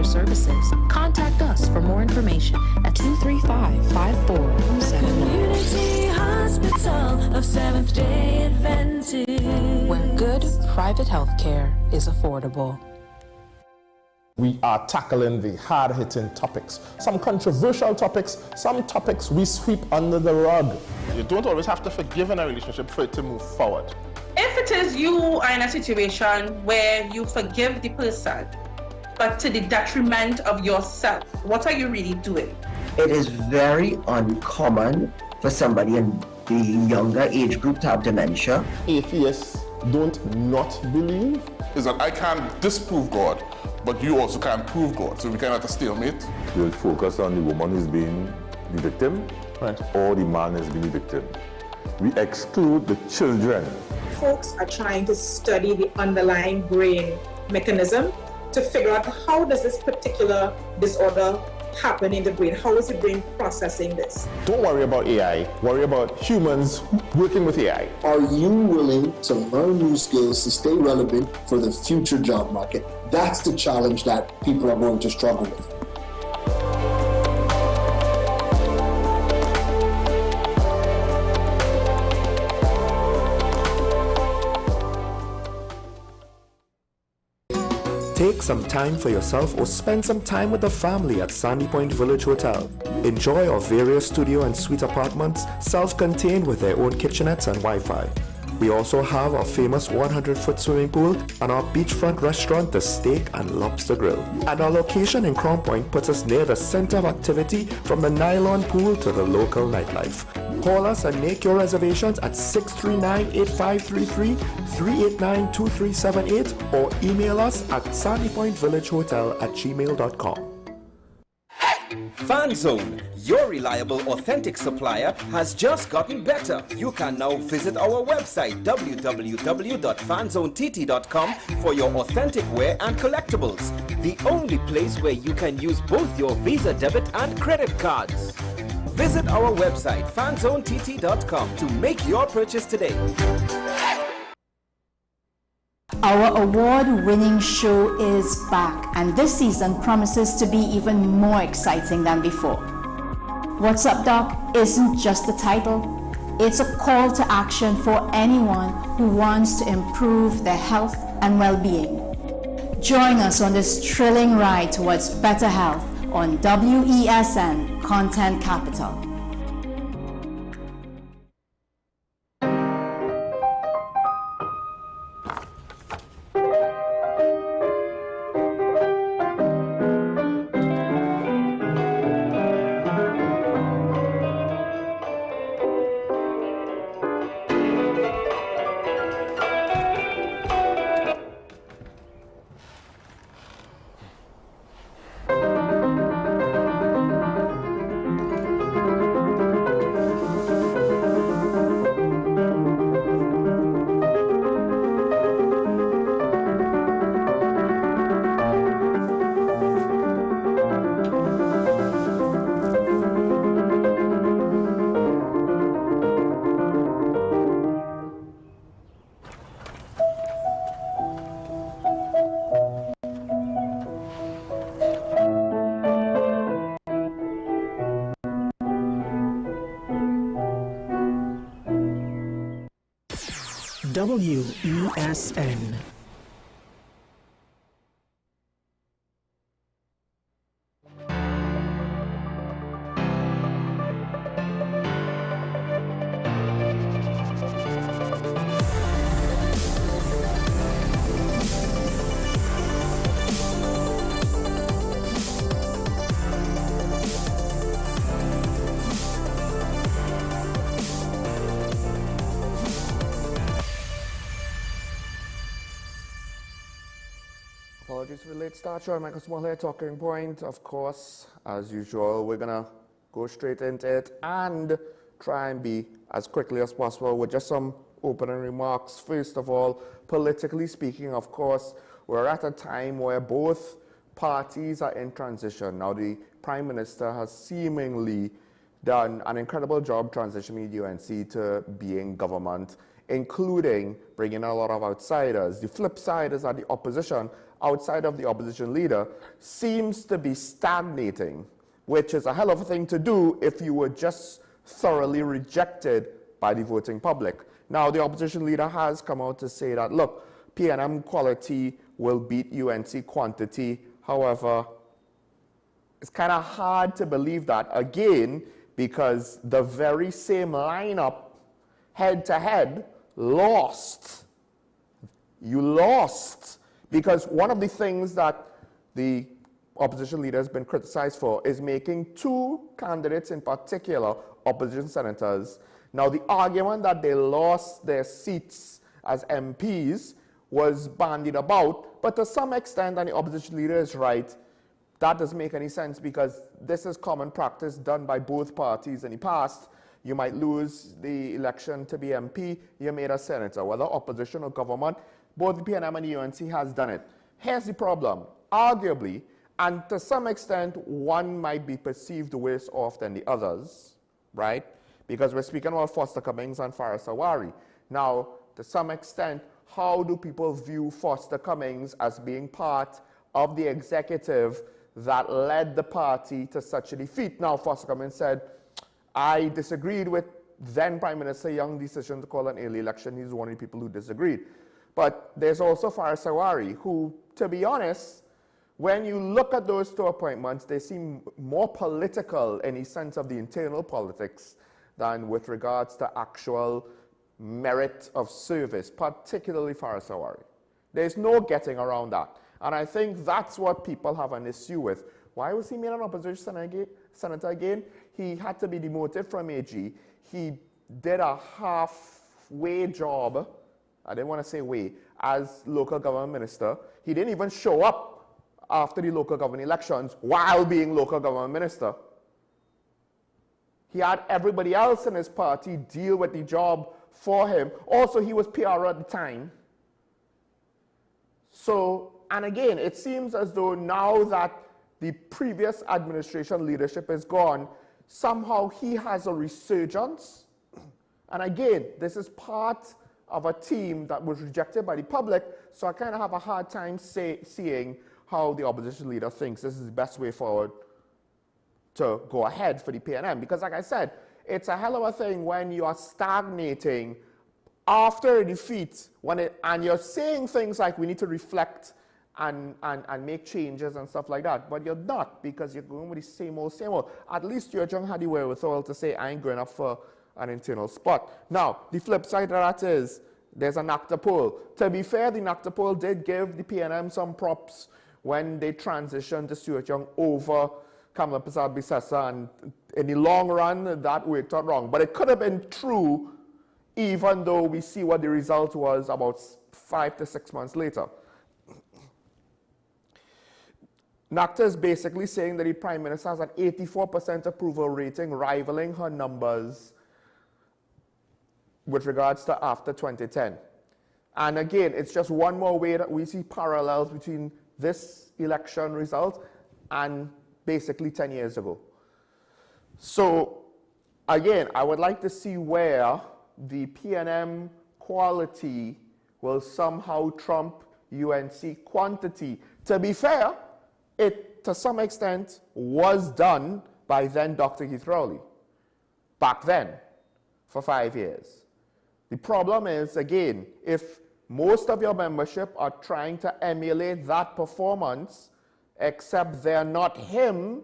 services. Contact us for more information at 235-5471. Community Hospital of Seventh-day Adventist, where good private health care is affordable. We are tackling the hard-hitting topics, some controversial topics, some topics we sweep under the rug. You don't always have to forgive in a relationship for it to move forward. If it is you are in a situation where you forgive the person, but to the detriment of yourself, what are you really doing? It is very uncommon for somebody in the younger age group to have dementia. Atheists don't not believe. Is that I can't disprove God, but you also can't prove God, so we cannot have a stalemate. We'll focus on the woman who's being the victim, right, or the man is being the victim. We exclude the children. Folks are trying to study the underlying brain mechanism to figure out how does this particular disorder happen in the brain? How is the brain processing this? Don't worry about AI, worry about humans working with AI. Are you willing to learn new skills to stay relevant for the future job market? That's the challenge that people are going to struggle with. Take some time for yourself or spend some time with the family at Sandy Point Village Hotel. Enjoy our various studio and suite apartments, self-contained with their own kitchenettes and Wi-Fi. We also have our famous 100-foot swimming pool and our beachfront restaurant, the Steak and Lobster Grill. And our location in Crown Point puts us near the center of activity from the nylon pool to the local nightlife. Call us and make your reservations at 639-8533, 389-2378 or email us at sandypointvillagehotel@gmail.com. FanZone, your reliable, authentic supplier, has just gotten better. You can now visit our website www.fanzonett.com for your authentic wear and collectibles. The only place where you can use both your Visa debit and credit cards. Visit our website fanzonett.com to make your purchase today. Our award-winning show is back, and this season promises to be even more exciting than before. What's Up, Doc isn't just a title. It's a call to action for anyone who wants to improve their health and well-being. Join us on this thrilling ride towards better health on WESN Content Capital. WESN. Apologies for the late start, Sean. Michael Small here, Talking Point. Of course, as usual, we're gonna go straight into it and try and be as quickly as possible with just some opening remarks. First of all, politically speaking, of course, we're at a time where both parties are in transition. Now, the Prime Minister has seemingly done an incredible job transitioning the UNC to being government including bringing a lot of outsiders. The flip side is that the opposition, outside of the opposition leader, seems to be stagnating, which is a hell of a thing to do if you were just thoroughly rejected by the voting public. Now, the opposition leader has come out to say that, look, P&M quality will beat UNC quantity. However, it's kind of hard to believe that, again, because the very same lineup, head-to-head, lost. You lost. Because one of the things that the opposition leader has been criticized for is making two candidates in particular, opposition senators. Now, the argument that they lost their seats as MPs was bandied about, but to some extent, and the opposition leader is right, that doesn't make any sense because this is common practice done by both parties in the past. You might lose the election to be MP, you're made a senator, whether opposition or government, both the PNM and the UNC has done it. Here's the problem. Arguably, and to some extent, one might be perceived worse off than the others, right? Because we're speaking about Foster Cummings and Faris Awari. Now, to some extent, how do people view Foster Cummings as being part of the executive that led the party to such a defeat? Now, Foster Cummings said, I disagreed with then Prime Minister Young's decision to call an early election. He's one of the people who disagreed. But there's also Faris Awari, who, to be honest, when you look at those two appointments, they seem more political in the sense of the internal politics than with regards to actual merit of service, particularly Faris Awari. There's no getting around that. And I think that's what people have an issue with. Why was he made an opposition senator again? He had to be demoted from AG. He did a halfway job, I didn't want to say way, as local government minister. He didn't even show up after the local government elections while being local government minister. He had everybody else in his party deal with the job for him. Also, he was PR at the time. So, and again, it seems as though now that the previous administration leadership is gone, somehow he has a resurgence. And again, this is part of a team that was rejected by the public, so I kind of have a hard time seeing how the opposition leader thinks this is the best way forward to go ahead for the PNM. Because like I said, it's a hell of a thing when you are stagnating after a defeat, and you're saying things like we need to reflect and make changes and stuff like that, but you're not, because you're going with the same old, same old. At least Stuart Young had the wherewithal to say, I ain't going up for an internal spot. Now, the flip side of that is, there's a NACTA poll. To be fair, the NACTA poll did give the PNM some props when they transitioned to Stuart Young over Kamala Persad-Bissessa, and in the long run, that worked out wrong. But it could have been true, even though we see what the result was about 5 to 6 months later. NACTA is basically saying that the Prime Minister has an 84% approval rating, rivaling her numbers with regards to after 2010. And again, it's just one more way that we see parallels between this election result and basically 10 years ago. So again, I would like to see where the PNM quality will somehow trump UNC quantity. To be fair, it, to some extent, was done by then Dr. Keith Rowley, back then, for 5 years. The problem is, again, if most of your membership are trying to emulate that performance, except they're not him,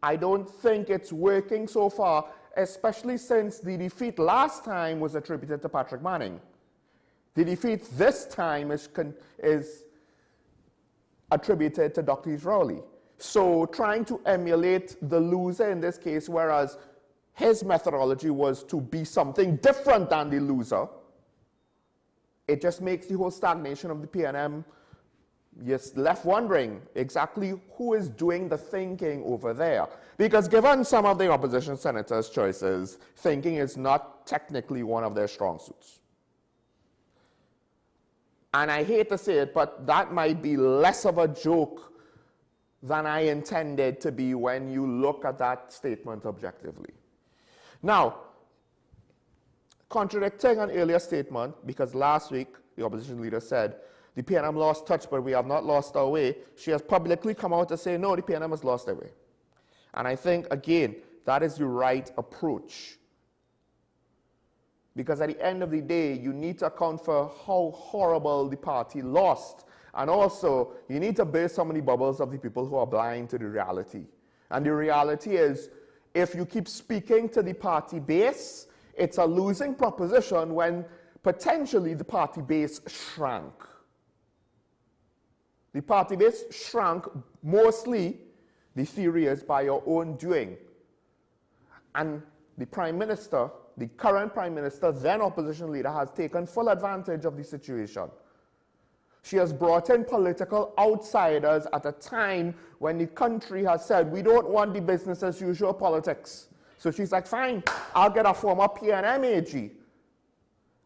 I don't think it's working so far, especially since the defeat last time was attributed to Patrick Manning. The defeat this time is attributed to Dr. Rowley. So trying to emulate the loser in this case, whereas his methodology was to be something different than the loser, it just makes the whole stagnation of the PNM, you're left wondering exactly who is doing the thinking over there. Because given some of the opposition senators' choices, thinking is not technically one of their strong suits. And I hate to say it, but that might be less of a joke than I intended to be when you look at that statement objectively. Now, contradicting an earlier statement, because last week the opposition leader said the PNM lost touch, but we have not lost our way. She has publicly come out to say, no, the PNM has lost their way. And I think, again, that is the right approach. Because at the end of the day, you need to account for how horrible the party lost. And also, you need to burst some of the bubbles of the people who are blind to the reality. And the reality is, if you keep speaking to the party base, it's a losing proposition when potentially the party base shrank. The party base shrank mostly, the theory is, by your own doing. And the Prime Minister, the current Prime Minister, then opposition leader, has taken full advantage of the situation. She has brought in political outsiders at a time when the country has said, we don't want the business as usual politics. So she's like, fine, I'll get a former PNM AG.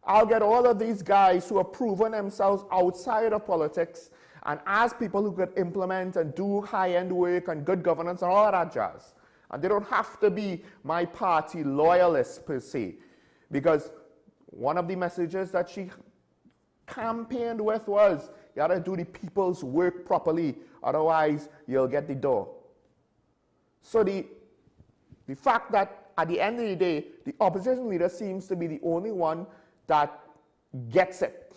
I'll get all of these guys who have proven themselves outside of politics and as people who could implement and do high-end work and good governance and all of that jazz. And they don't have to be my party loyalists per se. Because one of the messages that she campaigned with was, you gotta do the people's work properly, otherwise you'll get the door. So the fact that at the end of the day, the opposition leader seems to be the only one that gets it,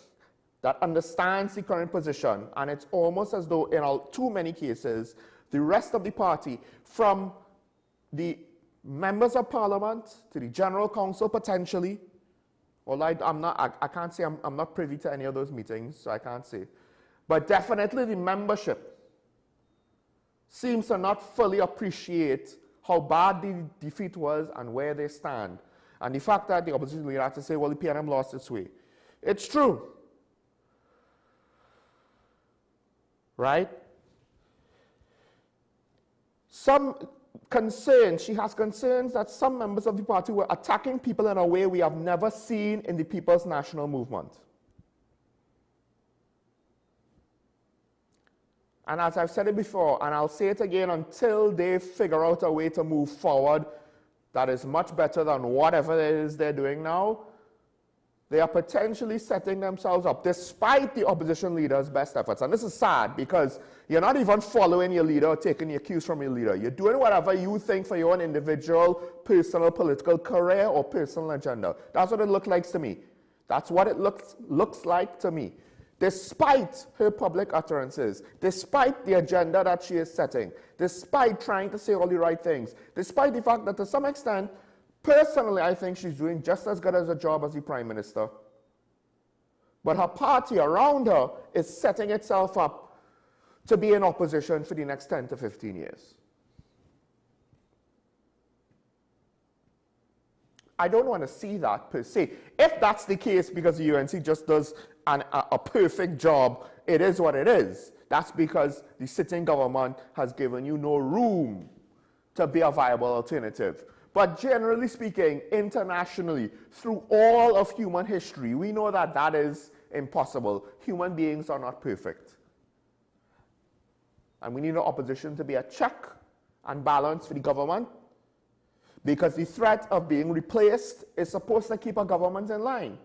that understands the current position, and it's almost as though in too many cases, the rest of the party, from the members of parliament to the general council potentially, well, I can't say I'm not privy to any of those meetings, so I can't say, but definitely the membership seems to not fully appreciate how bad the defeat was and where they stand. And the fact that the opposition leader had to say, well, the PNM lost its way. It's true. Right? Some concerns, she has concerns that some members of the party were attacking people in a way we have never seen in the People's National Movement. And as I've said it before, and I'll say it again, until they figure out a way to move forward that is much better than whatever it is they're doing now, they are potentially setting themselves up, despite the opposition leader's best efforts. And this is sad, because you're not even following your leader or taking your cues from your leader. You're doing whatever you think for your own individual, personal, political career or personal agenda. That's what it looks like to me. That's what it looks like to me. Despite her public utterances, despite the agenda that she is setting, despite trying to say all the right things, despite the fact that to some extent, personally, I think she's doing just as good as a job as the Prime Minister. But her party around her is setting itself up to be in opposition for the next 10 to 15 years. I don't want to see that per se. If that's the case because the UNC just does a perfect job, it is what it is. That's because the sitting government has given you no room to be a viable alternative. But generally speaking, internationally, through all of human history, we know that that is impossible. Human beings are not perfect. And we need an opposition to be a check and balance for the government, because the threat of being replaced is supposed to keep a government in line.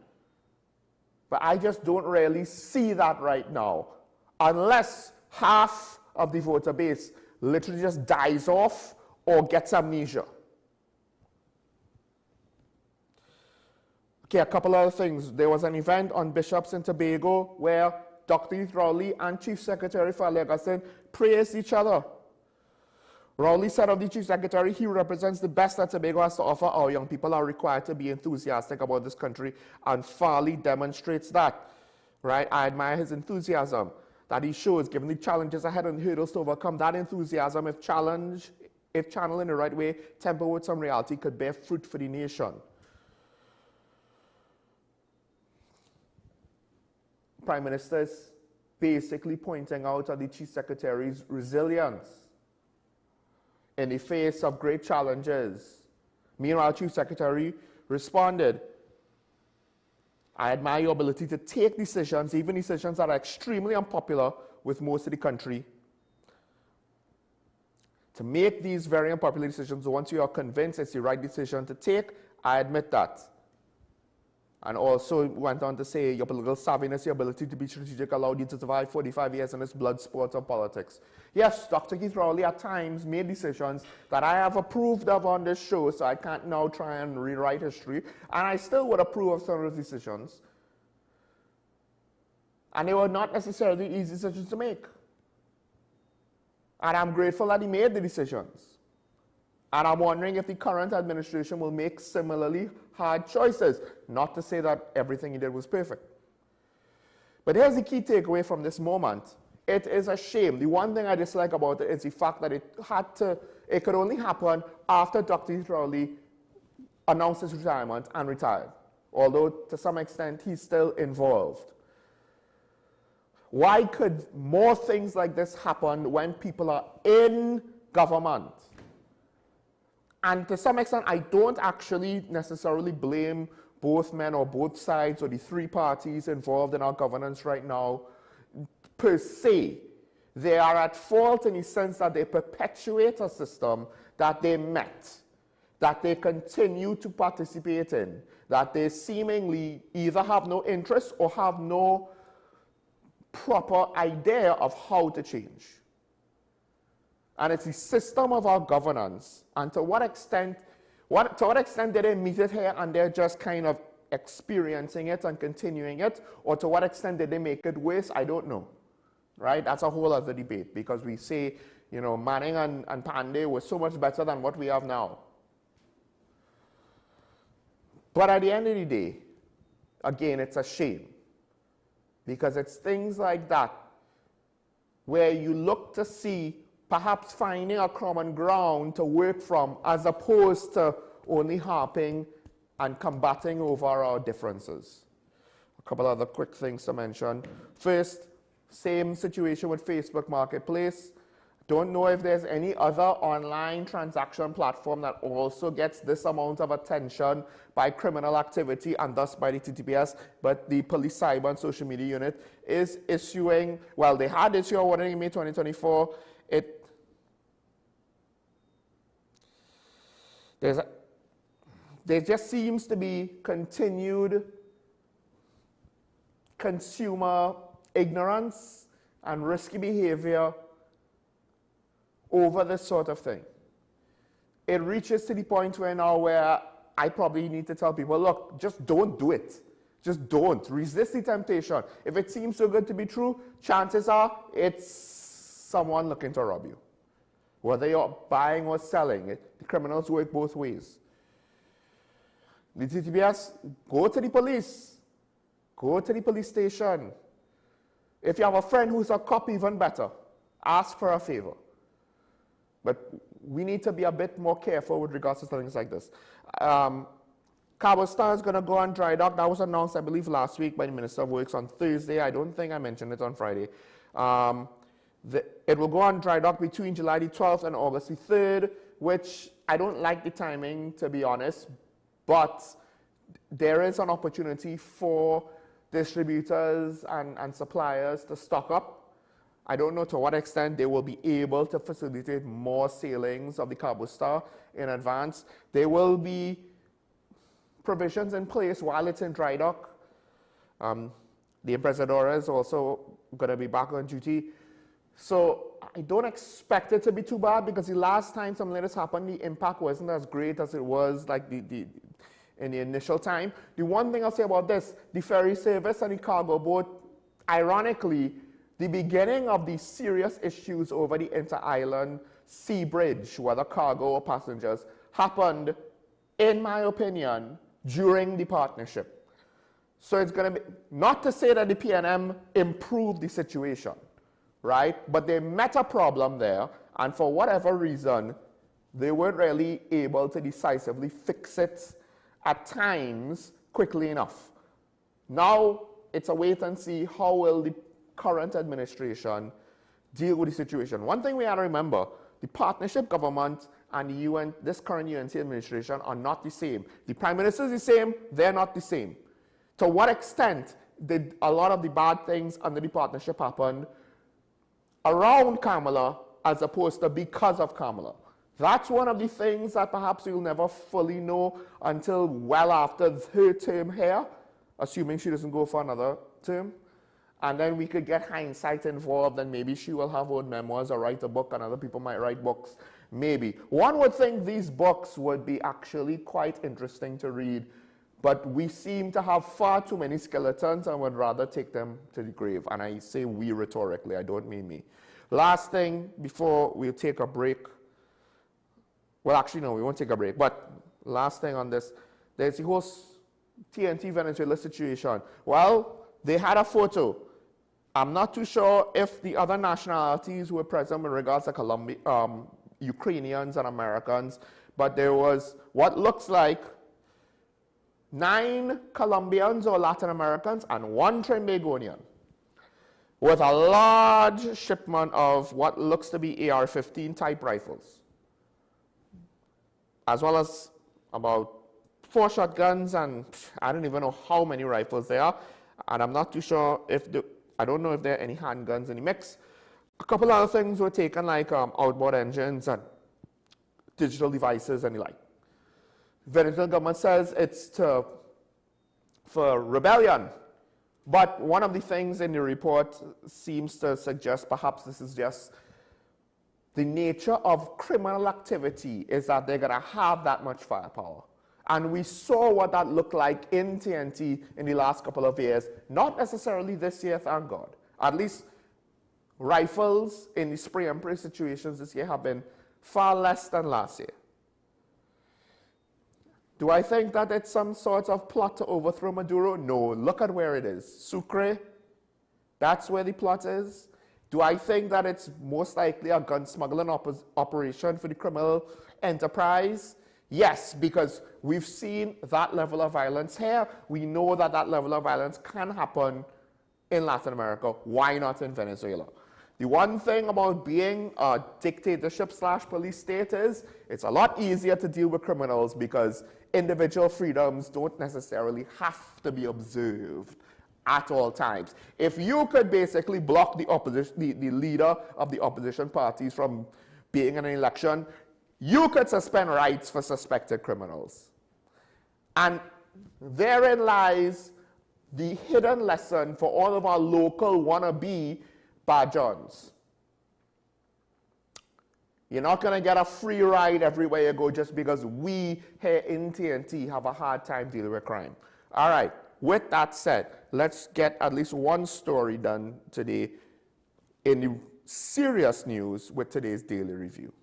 But I just don't really see that right now, unless half of the voter base literally just dies off or gets amnesia. Okay, a couple other things. There was an event on Bishops in Tobago where Dr. Rowley and Chief Secretary Fali Augustine praised each other. Rowley said of the Chief Secretary, he represents the best that Tobago has to offer. Our young people are required to be enthusiastic about this country, and Farley demonstrates that. Right? I admire his enthusiasm that he shows, given the challenges ahead and the hurdles to overcome. That enthusiasm, if channeled in the right way, tempered with some reality, could bear fruit for the nation. Prime Minister is basically pointing out at the Chief Secretary's resilience in the face of great challenges. Meanwhile, Chief Secretary responded, I admire your ability to take decisions, even decisions that are extremely unpopular with most of the country. To make these very unpopular decisions, once you are convinced it's the right decision to take, I admit that. And also went on to say, your political savviness, your ability to be strategic allowed you to survive 45 years in this blood sport of politics. Yes, Dr. Keith Rowley at times made decisions that I have approved of on this show, so I can't now try and rewrite history. And I still would approve of some of those decisions. And they were not necessarily easy decisions to make. And I'm grateful that he made the decisions. And I'm wondering if the current administration will make similarly hard choices. Not to say that everything he did was perfect. But here's the key takeaway from this moment. It is a shame. The one thing I dislike about it is the fact that it could only happen after Dr. Rowley announced his retirement and retired. Although to some extent he's still involved. Why could more things like this happen when people are in government? And to some extent, I don't actually necessarily blame both men or both sides or the three parties involved in our governance right now per se. They are at fault in the sense that they perpetuate a system that they met, that they continue to participate in, that they seemingly either have no interest or have no proper idea of how to change. And it's the system of our governance. And to what extent did they meet it here and they're just kind of experiencing it and continuing it? Or to what extent did they make it worse? I don't know. Right? That's a whole other debate, because we say, you know, Manning and Pandey was so much better than what we have now. But at the end of the day, again, it's a shame. Because it's things like that where you look to see perhaps finding a common ground to work from, as opposed to only harping and combating over our differences. A couple other quick things to mention. First, same situation with Facebook Marketplace. Don't know if there's any other online transaction platform that also gets this amount of attention by criminal activity and thus by the TTPS, but the Police Cyber and Social Media Unit is issuing, well, they had issued a warning in May 2024. There just seems to be continued consumer ignorance and risky behavior over this sort of thing. It reaches to the point where I probably need to tell people, look, just don't do it. Just don't. Resist the temptation. If it seems so good to be true, chances are it's someone looking to rob you. Whether you're buying or selling, the criminals work both ways. The TTPS, go to the police. Go to the police station. If you have a friend who's a cop, even better. Ask for a favor. But we need to be a bit more careful with regards to things like this. Cabo Star is going to go on dry dock. That was announced, I believe, last week by the Minister of Works on Thursday. I don't think I mentioned it on Friday. It will go on dry dock between July the 12th and August the 3rd, which I don't like the timing, to be honest, but there is an opportunity for distributors and suppliers to stock up. I don't know to what extent they will be able to facilitate more sailings of the Cabo Star in advance. There will be provisions in place while it's in dry dock. The Empresadora is also going to be back on duty. So I don't expect it to be too bad, because the last time something like this happened, the impact wasn't as great as it was like in the initial time. The one thing I'll say about this, the ferry service and the cargo boat, ironically, the beginning of the serious issues over the inter-island sea bridge, whether cargo or passengers, happened, in my opinion, during the partnership. So it's going to be, not to say that the PNM improved the situation, right? But they met a problem there, and for whatever reason, they weren't really able to decisively fix it at times quickly enough. Now, it's a wait and see how will the current administration deal with the situation. One thing we have to remember, the partnership government and the UN, this current UNC administration are not the same. The Prime Minister is the same, they're not the same. To what extent did a lot of the bad things under the partnership happen around Kamala as opposed to because of Kamala? That's one of the things that perhaps we'll never fully know until well after her term here. assuming she doesn't go for another term. And then we could get hindsight involved, and maybe she will have her own memoirs or write a book, and other people might write books. Maybe. One would think these books would be actually quite interesting to read, but we seem to have far too many skeletons and would rather take them to the grave. And I say we rhetorically, I don't mean me. Last thing before we'll take a break. Well, actually, no, we won't take a break. But last thing on this, there's the whole TNT Venezuela situation. Well, they had a photo. I'm not too sure if the other nationalities were present in regards to Ukrainians and Americans, but there was what looks like 9 Colombians or Latin Americans and 1 Trinbagonian with a large shipment of what looks to be AR-15 type rifles, as well as about 4 shotguns, and I don't even know how many rifles there are, and I'm not too sure if I don't know if there are any handguns in the mix. A couple other things were taken, like outboard engines and digital devices and the like. Venezuelan government says it's for rebellion, but one of the things in the report seems to suggest perhaps this is just the nature of criminal activity, is that they're going to have that much firepower. And we saw what that looked like in TNT in the last couple of years. Not necessarily this year, thank God. At least rifles in the spray and pray situations this year have been far less than last year. Do I think that it's some sort of plot to overthrow Maduro? No. Look at where it is. Sucre, that's where the plot is. Do I think that it's most likely a gun smuggling operation for the criminal enterprise? Yes, because we've seen that level of violence here. We know that that level of violence can happen in Latin America. Why not in Venezuela? The one thing about being a dictatorship/police state is it's a lot easier to deal with criminals because individual freedoms don't necessarily have to be observed at all times. If you could basically block the opposition, the leader of the opposition parties from being in an election, you could suspend rights for suspected criminals. And therein lies the hidden lesson for all of our local wannabe bad Johns. You're not going to get a free ride everywhere you go just because we here in TNT have a hard time dealing with crime. All right, with that said, let's get at least one story done today in the serious news with today's Daily Review.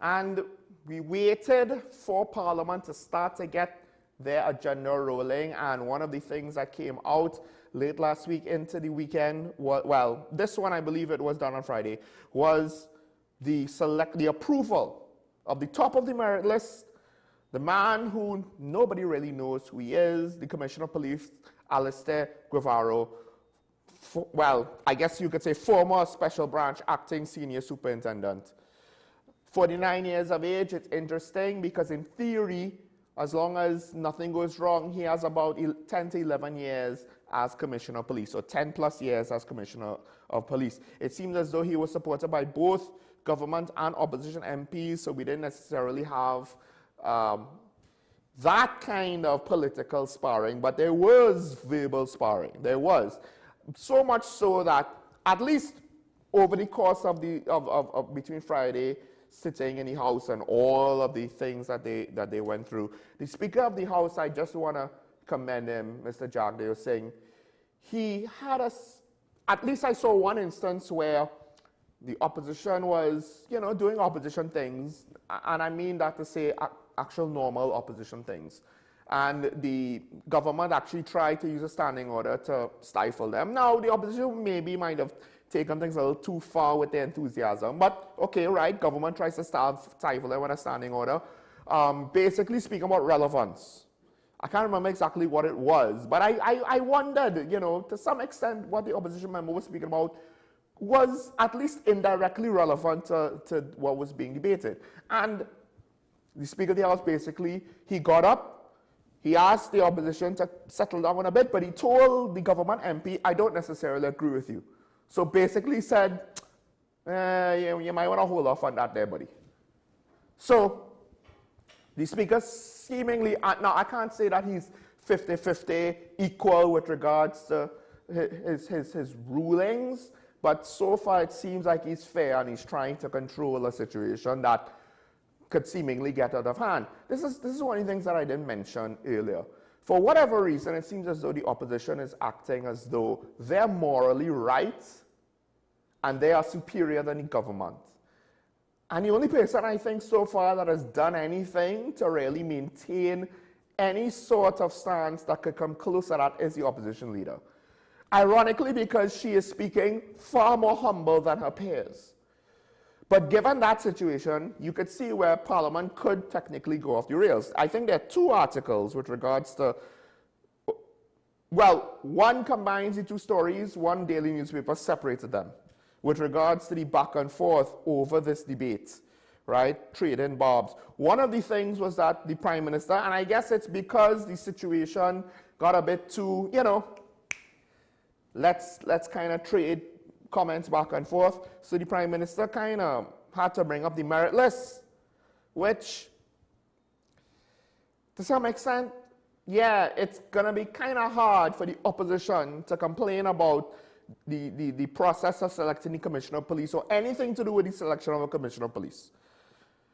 And we waited for Parliament to start to get their agenda rolling, and one of the things that came out late last week into the weekend, well, this one I believe it was done on Friday, was the approval of the top of the merit list, the man who nobody really knows who he is, the Commissioner of Police, Alistair Guevara, well, I guess you could say former Special Branch Acting Senior Superintendent. 49 years of age. It's interesting because in theory, as long as nothing goes wrong, he has about 10 to 11 years as Commissioner of Police, or 10 plus years as Commissioner of Police. It seems as though he was supported by both government and opposition MPs, so we didn't necessarily have that kind of political sparring, but there was verbal sparring. There was. So much so that at least over the course of between Friday, sitting in the House and all of the things that they went through. The Speaker of the House, I just want to commend him, Mr. Jagdeo, saying he had at least I saw one instance where the opposition was, doing opposition things, and I mean that to say actual normal opposition things. And the government actually tried to use a standing order to stifle them. Now, the opposition maybe might have taken things a little too far with their enthusiasm, but okay, right, government tries to stifle them with a standing order. Basically speaking about relevance. I can't remember exactly what it was, but I wondered, to some extent what the opposition member was speaking about was at least indirectly relevant to what was being debated. And the Speaker of the House basically, he got up, he asked the opposition to settle down a bit, but he told the government MP, I don't necessarily agree with you. So basically he said, you might want to hold off on that there, buddy. So, the speaker seemingly, now I can't say that he's 50-50 equal with regards to his rulings, but so far it seems like he's fair and he's trying to control a situation that could seemingly get out of hand. This is one of the things that I didn't mention earlier. For whatever reason, it seems as though the opposition is acting as though they're morally right and they are superior than the government. And the only person I think so far that has done anything to really maintain any sort of stance that could come close to that is the opposition leader. Ironically, because she is speaking far more humble than her peers. But given that situation, you could see where Parliament could technically go off the rails. I think there are two articles with regards to, well, one combines the two stories, one daily newspaper separated them with regards to the back and forth over this debate, right, trading barbs. One of the things was that the Prime Minister, and I guess it's because the situation got a bit too, you know, let's kind of trade comments back and forth. So the Prime Minister kind of had to bring up the merit list, which to some extent, yeah, it's going to be kind of hard for the opposition to complain about the process of selecting the Commissioner of Police or anything to do with the selection of a Commissioner of Police.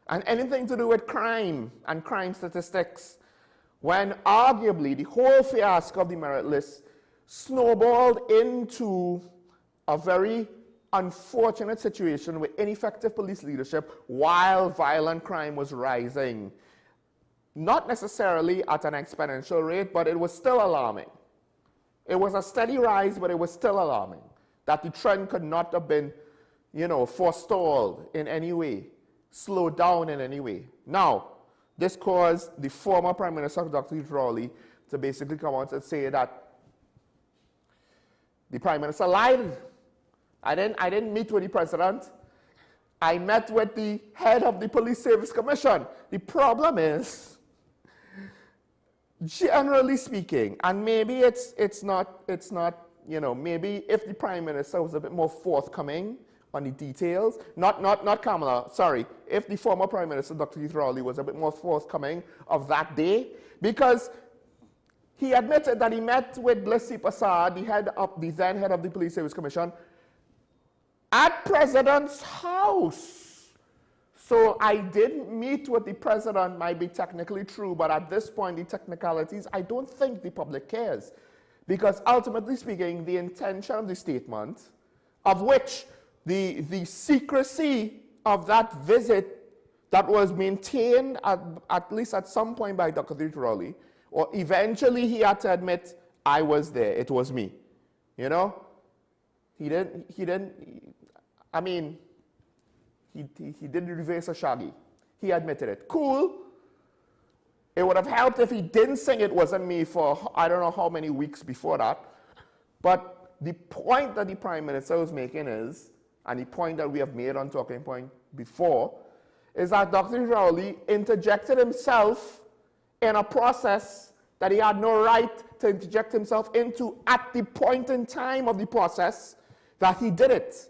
And anything to do with crime and crime statistics, when arguably the whole fiasco of the merit list snowballed into a very unfortunate situation with ineffective police leadership while violent crime was rising. Not necessarily at an exponential rate, but it was still alarming. It was a steady rise, but it was still alarming that the trend could not have been, you know, forestalled in any way, slowed down in any way. Now, this caused the former Prime Minister, Dr. Rowley, to basically come out and say that the Prime Minister lied. I didn't meet with the President. I met with the head of the Police Service Commission. The problem is, generally speaking, and maybe it's not, you know, maybe if the Prime Minister was a bit more forthcoming on the details, not Kamala, sorry, if the former Prime Minister, Dr. Rowley, was a bit more forthcoming of that day, because he admitted that he met with Blissy Prasad, the then head of the Police Service Commission, at President's house. So I didn't meet with the President, might be technically true, but at this point, the technicalities, I don't think the public cares. Because ultimately speaking, the intention of the statement, of which the secrecy of that visit that was maintained at least at some point by Dr. Rowley, or eventually he had to admit, I was there, it was me. You know? He didn't, I mean, he didn't reverse a shaggy. He admitted it. Cool. It would have helped if he didn't sing It Wasn't Me for I don't know how many weeks before that. But the point that the Prime Minister was making is, and the point that we have made on Talking Point before, is that Dr. Rowley interjected himself in a process that he had no right to interject himself into at the point in time of the process that he did it.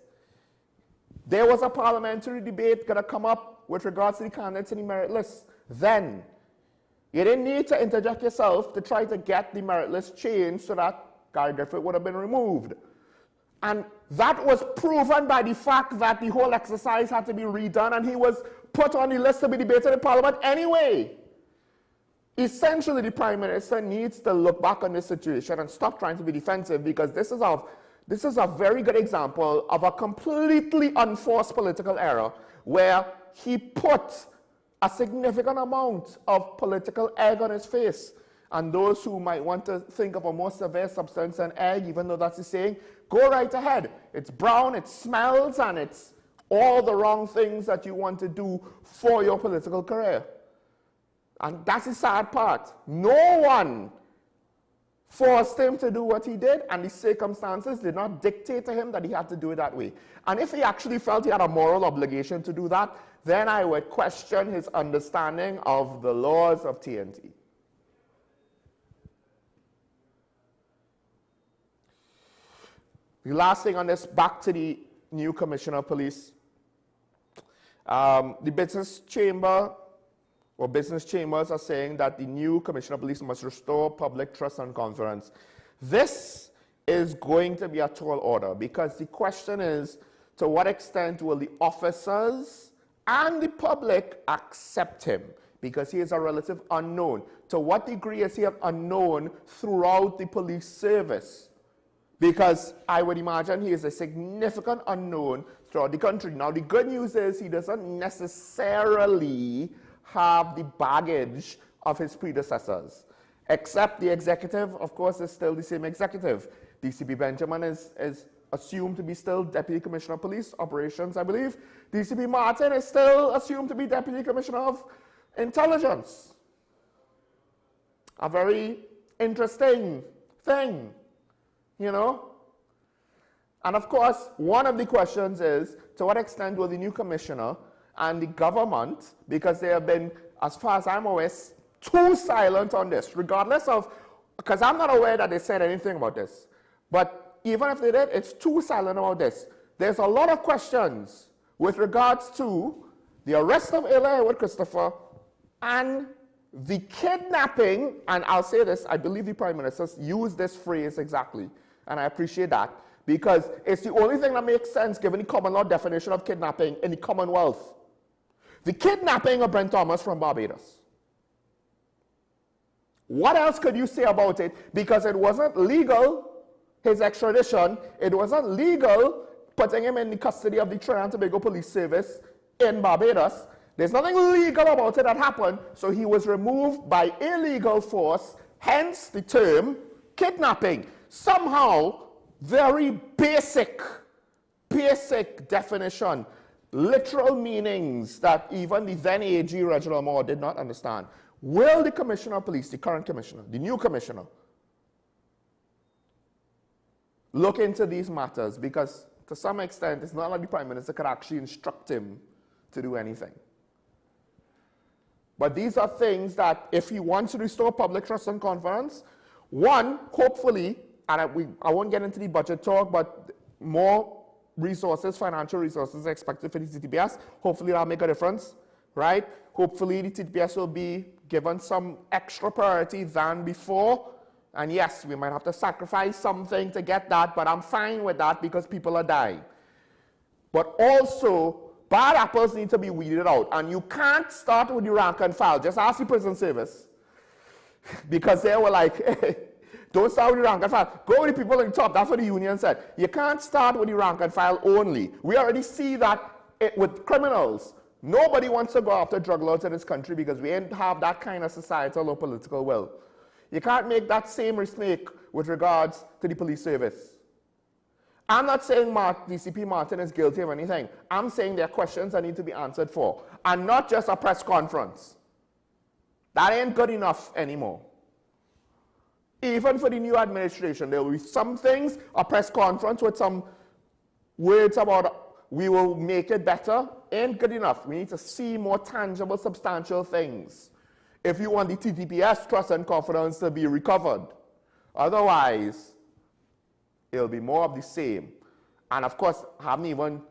There was a parliamentary debate going to come up with regards to the candidates in the merit list. Then, you didn't need to interject yourself to try to get the merit list changed so that Gary Griffith would have been removed. And that was proven by the fact that the whole exercise had to be redone and he was put on the list to be debated in Parliament anyway. Essentially, the Prime Minister needs to look back on this situation and stop trying to be defensive, because this is a very good example of a completely unforced political error where he put a significant amount of political egg on his face. And those who might want to think of a more severe substance than egg, even though that's the saying, go right ahead. It's brown, it smells, and it's all the wrong things that you want to do for your political career. And that's the sad part. No one forced him to do what he did, and the circumstances did not dictate to him that he had to do it that way. And if he actually felt he had a moral obligation to do that, then I would question his understanding of the laws of TNT. The last thing on this, back to the new Commissioner of Police. The business chamber or business chambers are saying that the new Commissioner of Police must restore public trust and confidence. This is going to be a tall order because the question is, to what extent will the officers and the public accept him? Because he is a relative unknown. To what degree is he an unknown throughout the police service? Because I would imagine he is a significant unknown throughout the country. Now, the good news is he doesn't necessarily have the baggage of his predecessors, except the executive, of course, is still the same executive. DCP Benjamin is assumed to be still Deputy Commissioner of Police Operations, I believe. DCP Martin is still assumed to be Deputy Commissioner of Intelligence. A very interesting thing, you know? And of course, one of the questions is, to what extent will the new commissioner and the government, because they have been, as far as I'm aware, too silent on this, regardless of, because I'm not aware that they said anything about this, but even if they did, it's too silent about this. There's a lot of questions with regards to the arrest of Ella Edward Christopher and the kidnapping, and I'll say this, I believe the Prime Minister used this phrase exactly, and I appreciate that, because it's the only thing that makes sense given the common law definition of kidnapping in the Commonwealth. The kidnapping of Brent Thomas from Barbados. What else could you say about it? Because it wasn't legal, his extradition, it wasn't legal putting him in the custody of the Trinidad and Tobago Police Service in Barbados. There's nothing legal about it that happened, so he was removed by illegal force, hence the term kidnapping. Somehow, very basic definition, literal meanings that even the then AG Reginald Moore did not understand. Will the Commissioner of Police, the current commissioner, the new commissioner, look into these matters? Because to some extent, it's not like the Prime Minister could actually instruct him to do anything. But these are things that, if he wants to restore public trust and confidence, one, hopefully, and I won't get into the budget talk, but more resources, financial resources are expected for the TTPS. Hopefully that'll make a difference, right? Hopefully the TTPS will be given some extra priority than before. And yes, we might have to sacrifice something to get that, but I'm fine with that because people are dying. But also, bad apples need to be weeded out. And you can't start with the rank and file. Just ask the prison service. Because they were like, hey, don't start with the rank and file. Go with the people on the top. That's what the union said. You can't start with the rank and file only. We already see that with criminals. Nobody wants to go after drug lords in this country because we ain't have that kind of societal or political will. You can't make that same mistake with regards to the police service. I'm not saying DCP Martin is guilty of anything. I'm saying there are questions that need to be answered for, and not just a press conference. That ain't good enough anymore. Even for the new administration, there will be some things, a press conference with some words about we will make it better, ain't good enough. We need to see more tangible, substantial things if you want the TTPS trust and confidence to be recovered. Otherwise, it'll be more of the same. And of course, I haven't even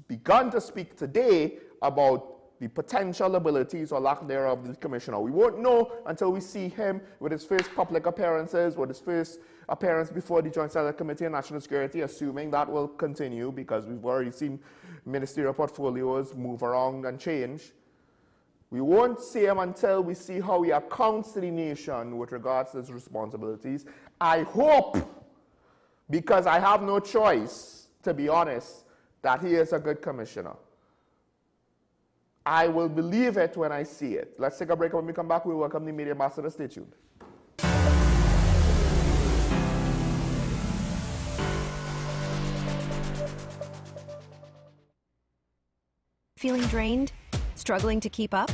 begun to speak today about the potential abilities or lack thereof of the commissioner. We won't know until we see him with his first public appearances, with his first appearance before the Joint Select Committee on National Security, assuming that will continue because we've already seen ministerial portfolios move around and change. We won't see him until we see how he accounts to the nation with regards to his responsibilities. I hope, because I have no choice, to be honest, that he is a good commissioner. I will believe it when I see it. Let's take a break. When we come back, we'll welcome the media ambassador. Stay tuned. Feeling drained? Struggling to keep up?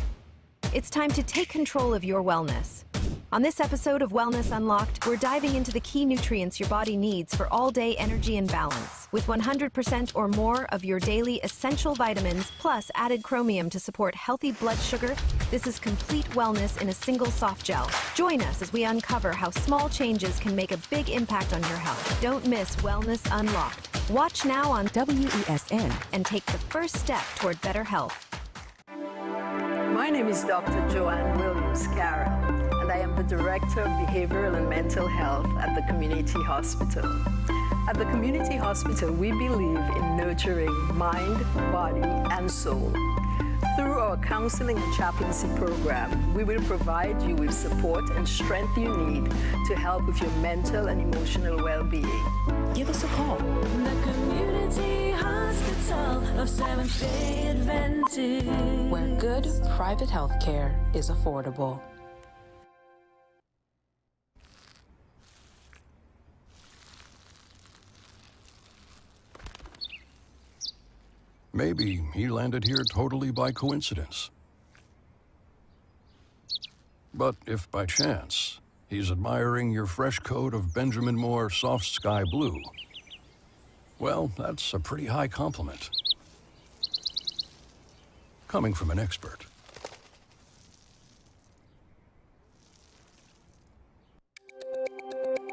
It's time to take control of your wellness. On this episode of Wellness Unlocked, we're diving into the key nutrients your body needs for all-day energy and balance. With 100% or more of your daily essential vitamins, plus added chromium to support healthy blood sugar, this is complete wellness in a single soft gel. Join us as we uncover how small changes can make a big impact on your health. Don't miss Wellness Unlocked. Watch now on WESN and take the first step toward better health. My name is Dr. Joanne Williams-Carroll, and I am the Director of Behavioral and Mental Health at the Community Hospital. At the Community Hospital, we believe in nurturing mind, body, and soul. Through our counseling and chaplaincy program, we will provide you with support and strength you need to help with your mental and emotional well-being. Give us a call. The Community Hospital of Seventh-day Adventist, where good private health care is affordable. Maybe he landed here totally by coincidence. But if by chance he's admiring your fresh coat of Benjamin Moore soft sky blue, well, that's a pretty high compliment. Coming from an expert.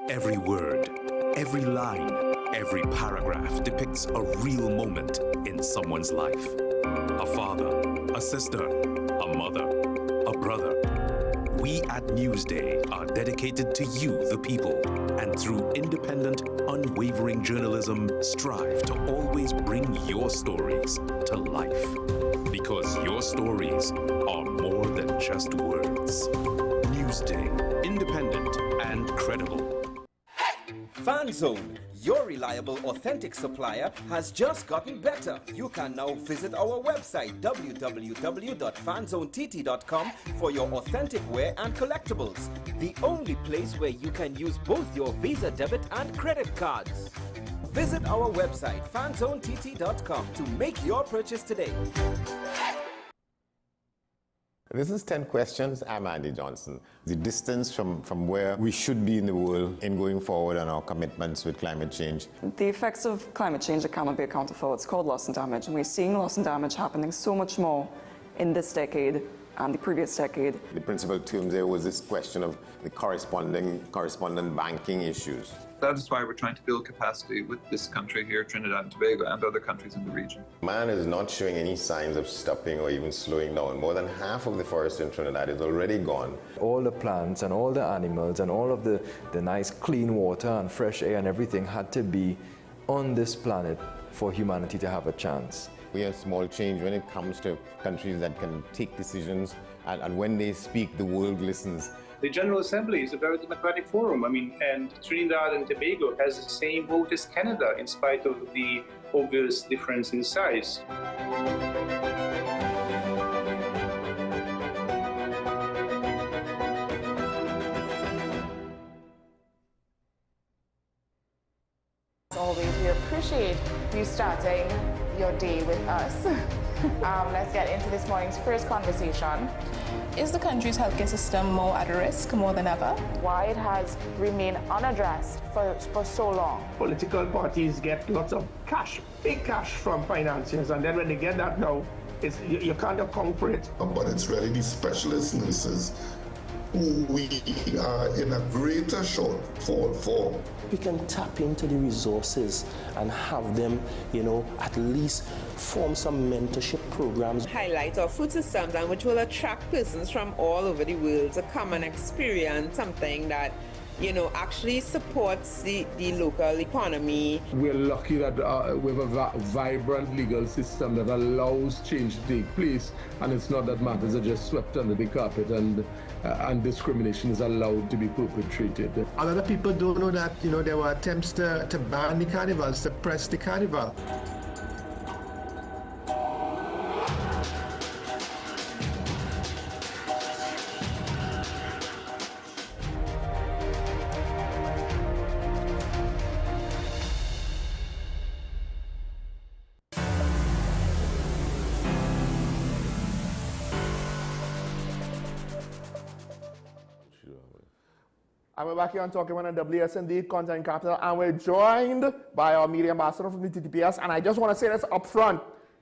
Every word, every line, every paragraph depicts a real moment in someone's life. A father, a sister, a mother, a brother. We at Newsday are dedicated to you, the people, and through independent, unwavering journalism, strive to always bring your stories to life. Because your stories are more than just words. Newsday, independent and credible. FanZone, your reliable, authentic supplier, has just gotten better. You can now visit our website, www.fanzonett.com, for your authentic wear and collectibles. The only place where you can use both your Visa debit and credit cards. Visit our website, fanzonett.com, to make your purchase today. This is 10 Questions. I'm Andy Johnson. The distance from where we should be in the world in going forward on our commitments with climate change. The effects of climate change that cannot be accounted for, it's called loss and damage. And we're seeing loss and damage happening so much more in this decade and the previous decade. The principal term there was this question of the correspondent banking issues. That is why we're trying to build capacity with this country here, Trinidad and Tobago, and other countries in the region. Man is not showing any signs of stopping or even slowing down. More than half of the forest in Trinidad is already gone. All the plants and all the animals and all of the nice clean water and fresh air and everything had to be on this planet for humanity to have a chance. We have small change when it comes to countries that can take decisions, and when they speak, the world listens. The General Assembly is a very democratic forum. And Trinidad and Tobago has the same vote as Canada, in spite of the obvious difference in size. As always, we appreciate you starting your day with us. Let's get into this morning's first conversation. Is the country's healthcare system more at risk more than ever? Why it has remained unaddressed for so long? Political parties get lots of cash, big cash from financiers, and then when they get that now, you can't account for it. But it's really the specialist nurses who we are in a greater shortfall for. We can tap into the resources and have them, at least form some mentorship programs. Highlight our food systems, and which will attract persons from all over the world to come and experience something that actually supports the local economy. We're lucky that we have a vibrant legal system that allows change to take place, and it's not that matters are just swept under the carpet and discrimination is allowed to be perpetrated. A lot of people don't know that there were attempts to ban the carnival, suppress the carnival. And we're back here on Talking About WSND Content Capital, and we're joined by our media ambassador from the TTPS. And I just want to say this up front.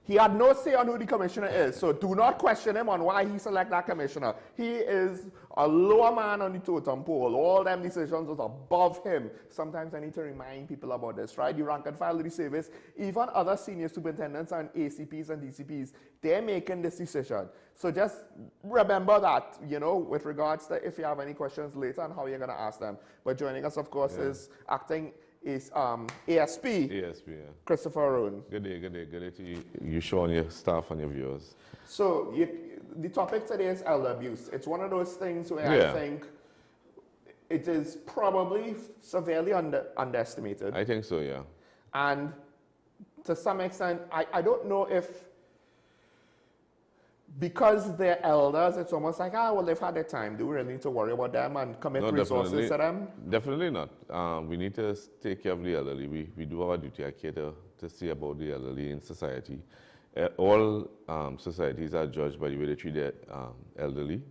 He had no say on who the commissioner is, so do not question him on why he select that commissioner. He is a lower man on the totem pole. All them decisions was above him. Sometimes I need to remind people about this, right? The rank and file of the service, even other senior superintendents and ACPs and DCPs, they're making this decision. So just remember that, you know, with regards to if you have any questions later on how you're going to ask them. But joining us, of course, is acting ASP, yeah. Christopher Rowan. Good day to you, Sean, your staff and your viewers. So the topic today is elder abuse. It's one of those things where I think it is probably severely underestimated. I think so, yeah. And to some extent, I don't know if because they're elders, it's almost like, well, they've had their time. Do we really need to worry about them and commit resources to them? Definitely not. We need to take care of the elderly. We do have a duty here to see about the elderly in society. All societies are judged by the way they treat their elderly,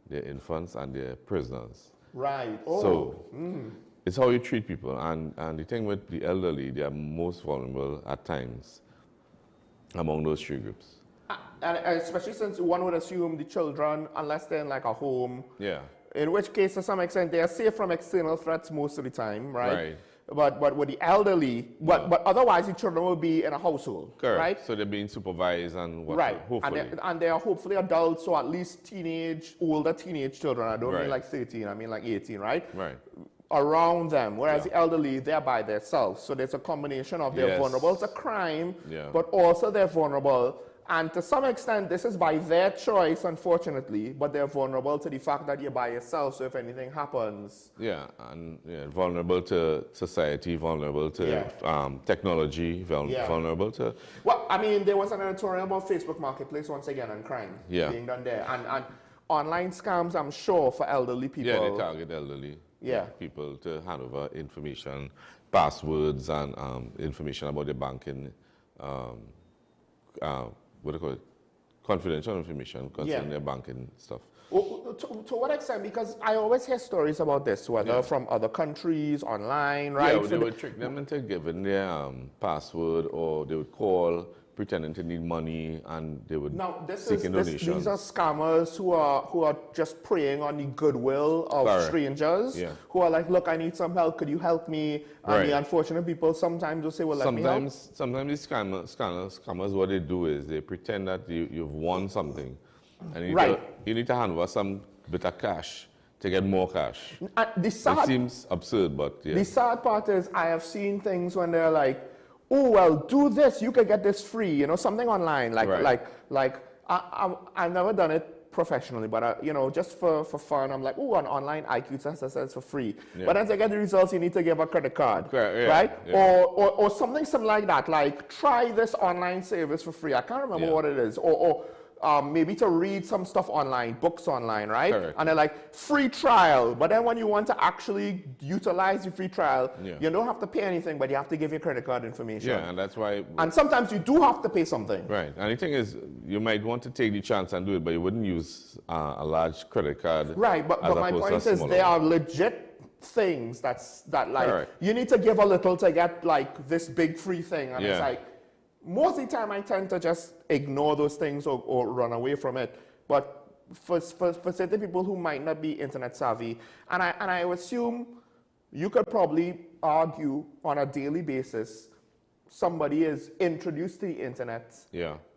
their infants, and their prisoners. Right. So it's how you treat people. And the thing with the elderly, they are most vulnerable at times among those three groups. And especially since one would assume the children, unless they're in like a home, in which case to some extent they are safe from external threats most of the time, right? But with the elderly, but otherwise the children will be in a household, right? So they're being supervised and whatnot, hopefully. And they are hopefully adults, so at least older teenage children. I don't mean like 13, I mean like 18, right? Right. Around them, whereas the elderly, they're by themselves. So there's a combination of they're vulnerable to crime, but also they're vulnerable. And to some extent, this is by their choice, unfortunately, but they're vulnerable to the fact that you're by yourself, so if anything happens. Vulnerable to society, vulnerable to technology, vulnerable to... Well, I mean, there was an editorial about Facebook Marketplace, once again, and crime being done there. And online scams, I'm sure, for elderly people. Yeah, they target elderly people to hand over information, passwords, and information about their banking, what do you call it? Confidential information concerning their banking stuff. To what extent? Because I always hear stories about this, whether from other countries, online, right? Yeah, they would trick them into giving their password, or they would call pretending to need money, and they would seek donations. These are scammers who are just preying on the goodwill of strangers, who are like, look, I need some help, could you help me? And the unfortunate people sometimes will say, well, let me help. Sometimes these scammers, what they do is they pretend that you've won something, and you need to hand over some bit of cash to get more cash. It seems absurd, but The sad part is I have seen things when they're like, oh, well, do this, you can get this free, you know, something online. I've never done it professionally, but, you know, just for fun, I'm like, oh, an online IQ test that says for free. But then to get the results, you need to give a credit card, right? Or something like that, like, try this online service for free. I can't remember what it is. Or maybe to read some stuff online, books online, right? And they're like, free trial. But then when you want to actually utilize the free trial, you don't have to pay anything, but you have to give your credit card information. Yeah, and that's why... And sometimes you do have to pay something. Right. And the thing is, you might want to take the chance and do it, but you wouldn't use a large credit card. Right, but my point is there are legit things that you need to give a little to get like this big free thing. And it's like, most of the time I tend to just ignore those things or run away from it. But for certain people who might not be internet savvy, and I assume you could probably argue on a daily basis, somebody is introduced to the internet,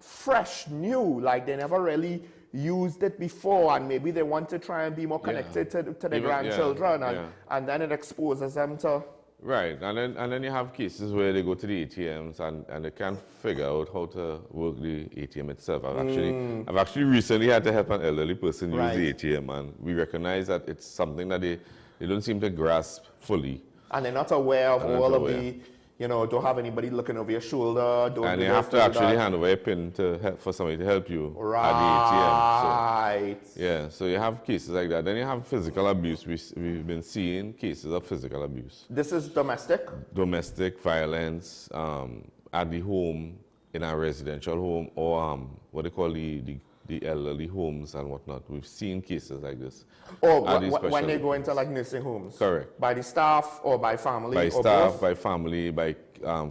fresh, new, like they never really used it before, and maybe they want to try and be more connected to their grandchildren, and then it exposes them to... Right, and then you have cases where they go to the ATMs and they can't figure out how to work the ATM itself. I've actually recently had to help an elderly person use the ATM, and we recognize that it's something that they don't seem to grasp fully. And they're not aware of all of the, you know, don't have anybody looking over your shoulder. And you have to actually hand over a PIN for somebody to help you at the ATM. So, so you have cases like that. Then you have physical abuse. We've been seeing cases of physical abuse. This is domestic? Domestic violence at the home, in a residential home, or what they call the elderly homes and whatnot. We've seen cases like this. Or when they go into like nursing homes? Correct. By the staff or by family? By staff, by family, by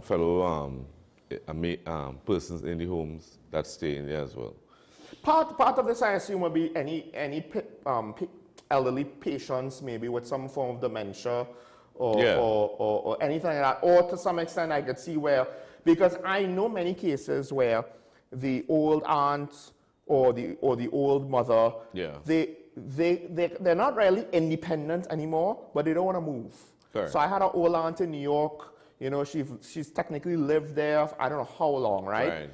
fellow persons in the homes that stay in there as well. Part of this, I assume, will be any elderly patients, maybe with some form of dementia or anything like that. Or to some extent, I could see where, because I know many cases where the old aunt or the old mother, they're not really independent anymore, but they don't want to move. Correct. So I had an old aunt in New York. You know, she's technically lived there, I don't know how long, right?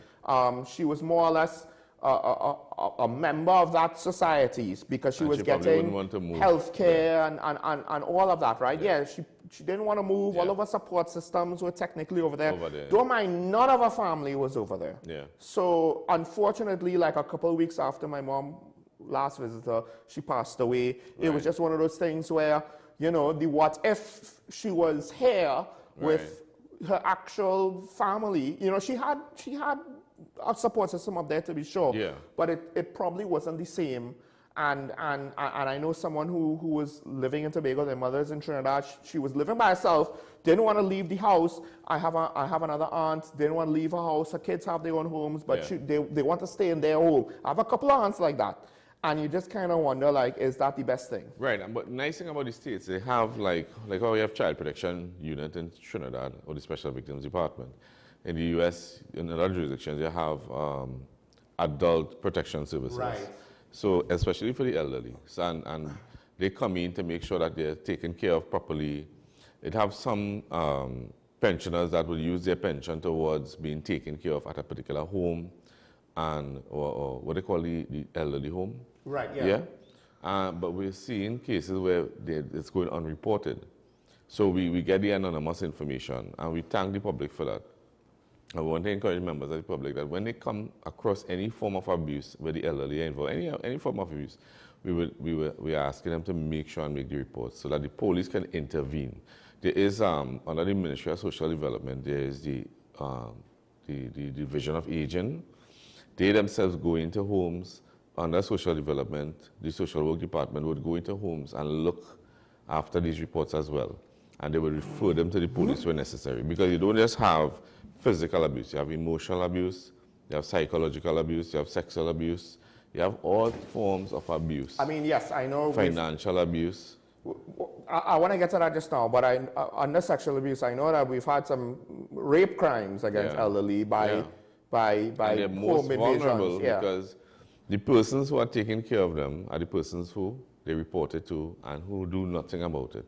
She was more or less a member of that society because she was getting health care and all of that, right? Yeah, she didn't want to move. All of her support systems were technically over there. Don't mind, none of her family was over there. Yeah. So unfortunately, like a couple of weeks after my mom last visitor, she passed away. It was just one of those things where, you know, the what if she was here with her actual family. You know, she had a support system up there, to be sure, but it probably wasn't the same. And I know someone who was living in Tobago. Their mother's in Trinidad. She was living by herself, didn't want to leave the house. I have another aunt, didn't want to leave her house. Her kids have their own homes, but they want to stay in their home. I have a couple of aunts like that. And you just kind of wonder, like, is that the best thing? Right, but nice thing about the states, they have like how we have child protection unit in Trinidad or the Special Victims Department. In the U.S., in other jurisdictions, you have adult protection services. Right. So especially for the elderly, and they come in to make sure that they're taken care of properly. It have some pensioners that will use their pension towards being taken care of at a particular home, and or what they call the elderly home. Right. Yeah. Yeah. But we're seeing cases where it's going unreported. So we get the anonymous information, and we thank the public for that. I want to encourage members of the public that when they come across any form of abuse where the elderly are involved, any form of abuse, we are asking them to make sure and make the reports so that the police can intervene. There is, under the Ministry of Social Development, there is the Division of Aging. They themselves go into homes under social development. The social work department would go into homes and look after these reports as well. And they will refer them to the police where necessary. Because you don't just have physical abuse, you have emotional abuse, you have psychological abuse, you have sexual abuse, you have all forms of abuse. I mean, yes, I know. Financial abuse. I want to get to that just now, but under sexual abuse, I know that we've had some rape crimes against elderly by and they're most vulnerable because the persons who are taking care of them are the persons who they report it to and who do nothing about it.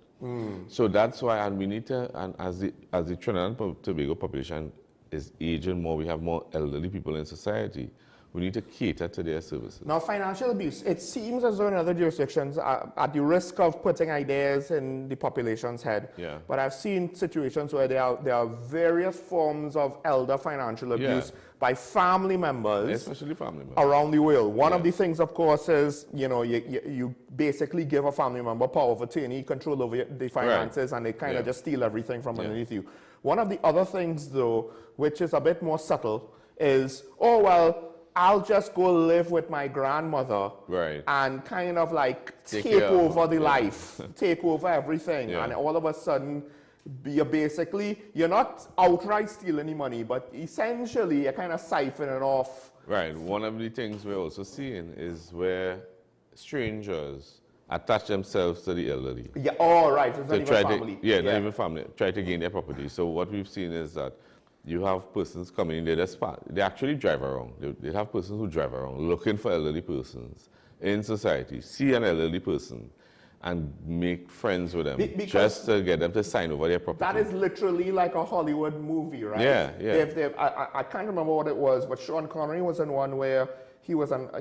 So that's why, and we need to, and as the Trinidad and Tobago population is aging more, we have more elderly people in society. We need to cater to their services. Now, financial abuse, it seems as though in other jurisdictions are at the risk of putting ideas in the population's head. Yeah. But I've seen situations where there are various forms of elder financial abuse by family members, especially family members, around the world. One of the things, of course, is you basically give a family member power of attorney, control over the finances, and they kind of just steal everything from underneath you. One of the other things, though, which is a bit more subtle, is, oh, well, I'll just go live with my grandmother and kind of like take over the life, take over everything. And all of a sudden, you're not outright stealing any money, but essentially you're kind of siphoning off. Right. One of the things we're also seeing is where strangers attach themselves to the elderly. Yeah, oh, right. It's not even family. Not even family. Try to gain their property. So what we've seen is that you have persons coming in, they actually drive around. They have persons who drive around looking for elderly persons in society, see an elderly person, and make friends with them just to get them to sign over their property. That is literally like a Hollywood movie, right? Yeah. I can't remember what it was, but Sean Connery was in one where he was an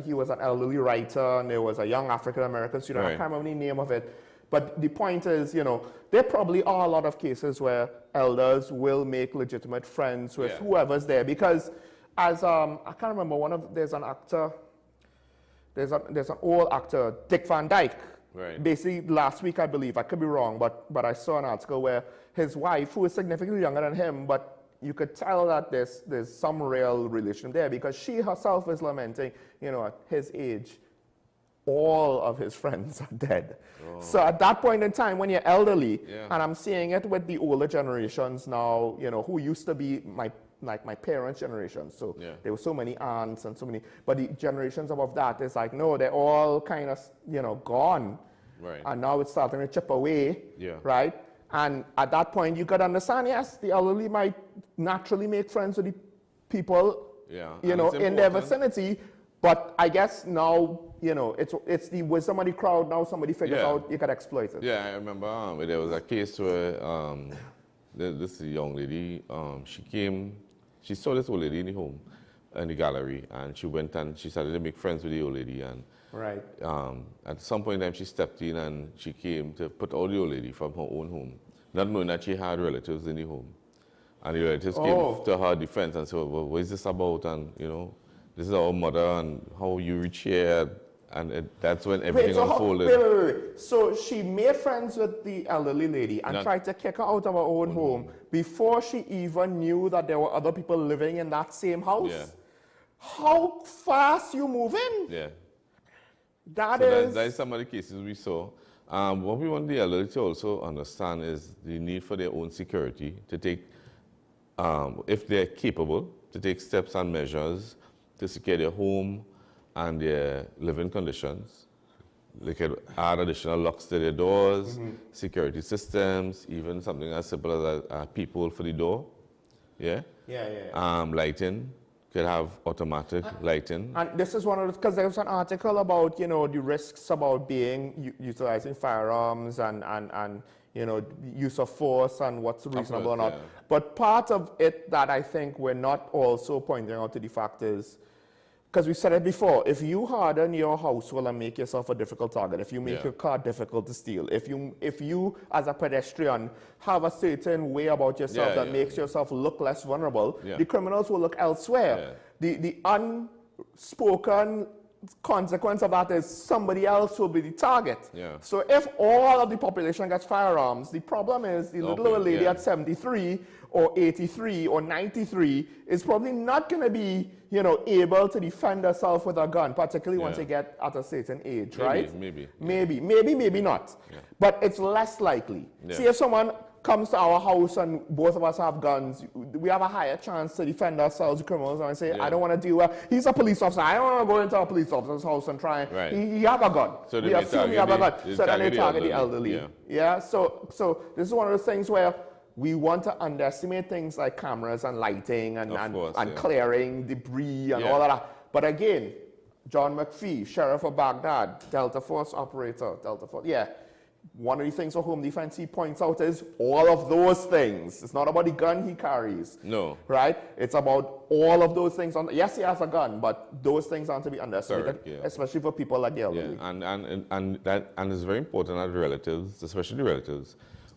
elderly writer, and there was a young African-American student. I can't remember the name of it. But the point is, there probably are a lot of cases where elders will make legitimate friends with whoever's there. Because as, I can't remember, there's an actor, there's an old actor, Dick Van Dyke. Right. Basically, last week, I believe, I could be wrong, but I saw an article where his wife, who is significantly younger than him, but you could tell that there's some real relation there, because she herself is lamenting, at his age, all of his friends are dead. So at that point in time, when you're elderly, and I'm seeing it with the older generations now, who used to be my parents' generation. So there were so many aunts and so many, but the generations above that, it's like, no, they're all kind of, gone. Right. And now it's starting to chip away. Yeah. Right? And at that point, you could understand, yes, the elderly might naturally make friends with the people, in their vicinity. But I guess now, it's the wisdom of the crowd. Now somebody figures out you could exploit it. Yeah, I remember there was a case where this young lady, she saw this old lady in the home, in the gallery, and she went and she started to make friends with the old lady. And right. At some point in time, she stepped in and she came to put out the old lady from her own home, not knowing that she had relatives in the home. And the relatives came to her defense and said, well, what is this about? And, this is our mother and how you reach here. And that's when everything unfolded. Wait. So she made friends with the elderly lady and tried to kick her out of her own home before she even knew that there were other people living in that same house? Yeah. How fast you moving? Yeah. That is some of the cases we saw. What we want the elderly to also understand is the need for their own security to take, if they're capable, to take steps and measures to secure their home and their living conditions. They could add additional locks to their doors, security systems, even something as simple as a peephole for the door. Yeah? Lighting. Could have automatic lighting. And this is one of the, because there was an article about, the risks about utilizing firearms and use of force and what's reasonable or not. Yeah. But part of it that I think we're not also pointing out to the fact is, because we said it before, if you harden your household and make yourself a difficult target, if you make your car difficult to steal, if you as a pedestrian have a certain way about yourself that makes yourself look less vulnerable, the criminals will look elsewhere. The unspoken consequence of that is somebody else will be the target. So if all of the population gets firearms, the problem is the little old lady at 73 or 83 or 93 is probably not going to be, able to defend herself with a gun, particularly once they get at a certain age, right? Maybe not. But it's less likely. See, if someone comes to our house and both of us have guns, we have a higher chance to defend ourselves, criminals, and say, I don't want to deal with, he's a police officer, I don't want to go into a police officer's house and try, he have a gun. So we assume he have a gun. So then they target the elderly. Yeah. So this is one of those things where we want to underestimate things like cameras and lighting and clearing debris and all of that. But again, John McPhee, Sheriff of Baghdad, Delta Force operator, one of the things for home defense he points out is all of those things. It's not about the gun he carries. No. Right? It's about all of those things. Yes, he has a gun, but those things aren't to be underestimated, especially for people like the elderly. And it's very important that relatives, especially the relatives,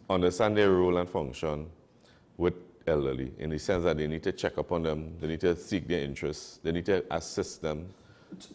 understand their role and function with elderly in the sense that they need to check up on them, they need to seek their interests, they need to assist them.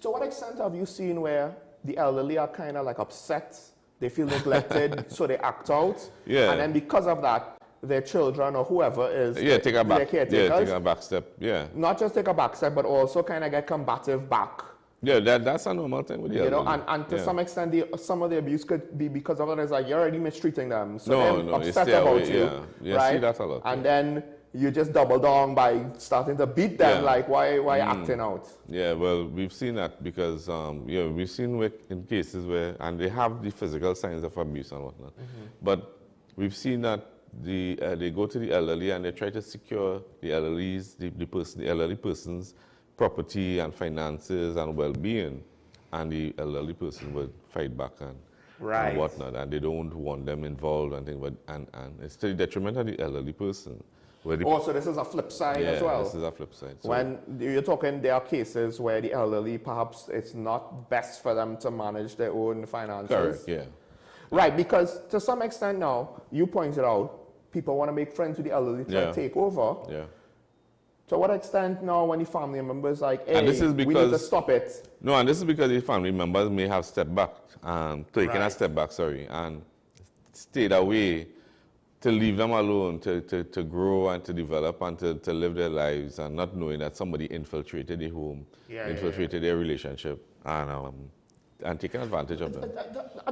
To what extent have you seen where the elderly are kind of like upset, they feel neglected, so they act out, and then because of that, their children or whoever is take a back, their caretakers, take a back step, not just take a back step, but also kind of get combative back. Yeah, that's a normal thing with the elderly. And to some extent, some of the abuse could be because of it. It's like you're already mistreating them, so they're upset about you, right? See that a lot. And then you just double down by starting to beat them. Like, why acting out? Yeah, well, we've seen that because we've seen in cases where, and they have the physical signs of abuse and whatnot, but we've seen that they go to the elderly and they try to secure the elderly person's property and finances and well-being, and the elderly person would fight back and whatnot, and they don't want them involved and things, but and it's to the detriment of the elderly person. So this is a flip side as well. This is a flip side. So when you're talking, there are cases where the elderly, perhaps it's not best for them to manage their own finances. Correct, Right, because to some extent now, you pointed out, people want to make friends with the elderly to take over. To what extent now when the family members like, hey, we need to stop it? No, and this is because the family members may have stepped back, taken a step back, and stayed away to leave them alone, to grow and to develop and to live their lives, and not knowing that somebody infiltrated their home, infiltrated their relationship, and taking advantage of them.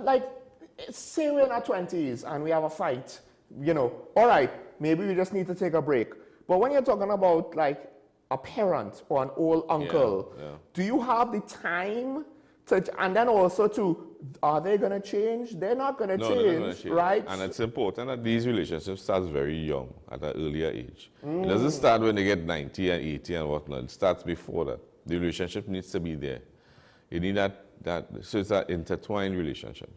Like, say we're in our 20s and we have a fight, all right, maybe we just need to take a break. But when you're talking about like a parent or an old uncle, do you have the time to, and then also to, are they going to change? They're not going to No, they're not gonna change, right? And it's important that these relationships start very young, at an earlier age. It doesn't start when they get 90 and 80 and whatnot. It starts before that. The relationship needs to be there. You need that so it's an intertwined relationship.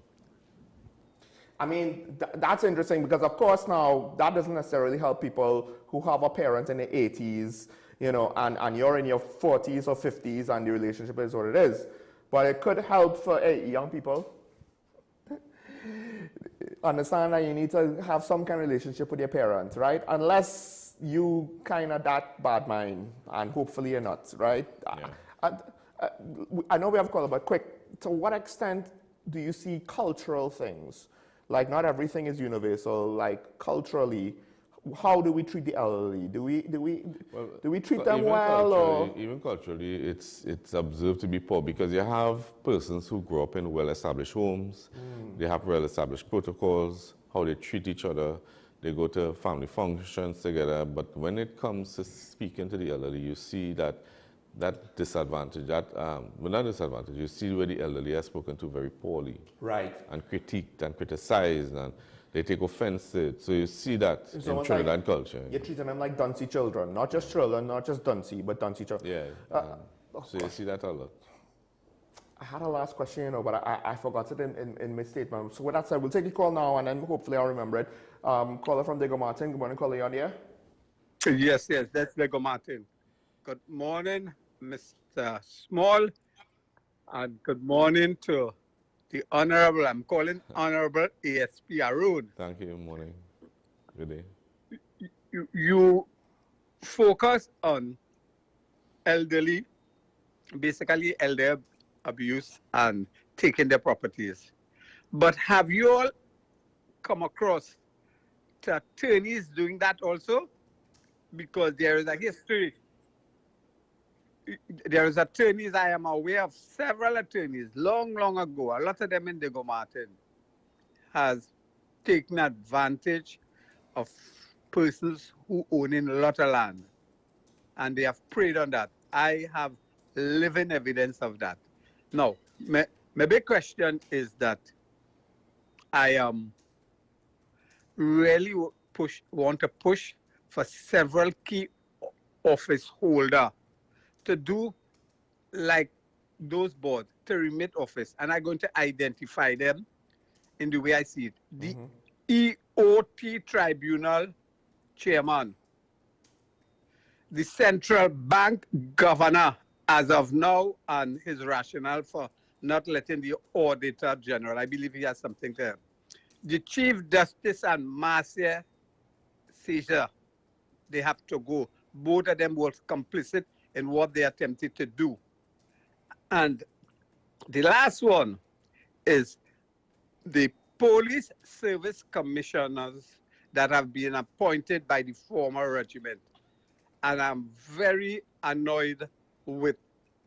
I mean, that's interesting because, of course, now that doesn't necessarily help people who have a parent in their 80s, you know, and you're in your 40s or 50s and the relationship is what it is. But it could help for young people. Understand that you need to have some kind of relationship with your parents, right? Unless you kind of that bad mind, and hopefully you're not, right? Yeah. I know we have called, but quick, to what extent do you see cultural things? Like, not everything is universal. Like, culturally, how do we treat the elderly? Do we treat them well? Or? Even culturally, it's observed to be poor because you have persons who grow up in well-established homes. They have well-established protocols, how they treat each other. They go to family functions together. But when it comes to speaking to the elderly, you see that disadvantage, not disadvantage, you see where the elderly are spoken to very poorly. Right. And critiqued and criticized, and they take offense to it. So you see that in Trinidad culture. You're treating them like duncy children, not just children, not just duncy, but duncy children. Yeah. So you see that a lot. I had a last question, you know, but I forgot it in my statement. So with that said, we'll take a call now, and then hopefully I'll remember it. Caller from Diego Martin. Good morning, caller. You on the air? Yes, that's Diego Martin. Good morning, Mr. Small, and good morning to the Honorable, I'm calling Honorable ASP Arun. Thank you. Good morning. Good day. You focus on elderly, basically elder abuse and taking their properties. But have you all come across the attorneys doing that also? Because there is a history. There is attorneys, I am aware of several attorneys long ago, a lot of them in Diego Martin, has taken advantage of persons who own in a lot of land. And they have preyed on that. I have living evidence of that. Now, my big question is that I really want to push for several key office holders to do like those boards, to remit office, and I'm going to identify them in the way I see it. The EOT Tribunal Chairman, the Central Bank Governor as of now, and his rationale for not letting the Auditor General, I believe he has something there. The Chief Justice and Marcia Caesar, they have to go. Both of them were complicit in what they attempted to do. And the last one is the police service commissioners that have been appointed by the former regiment. And I'm very annoyed with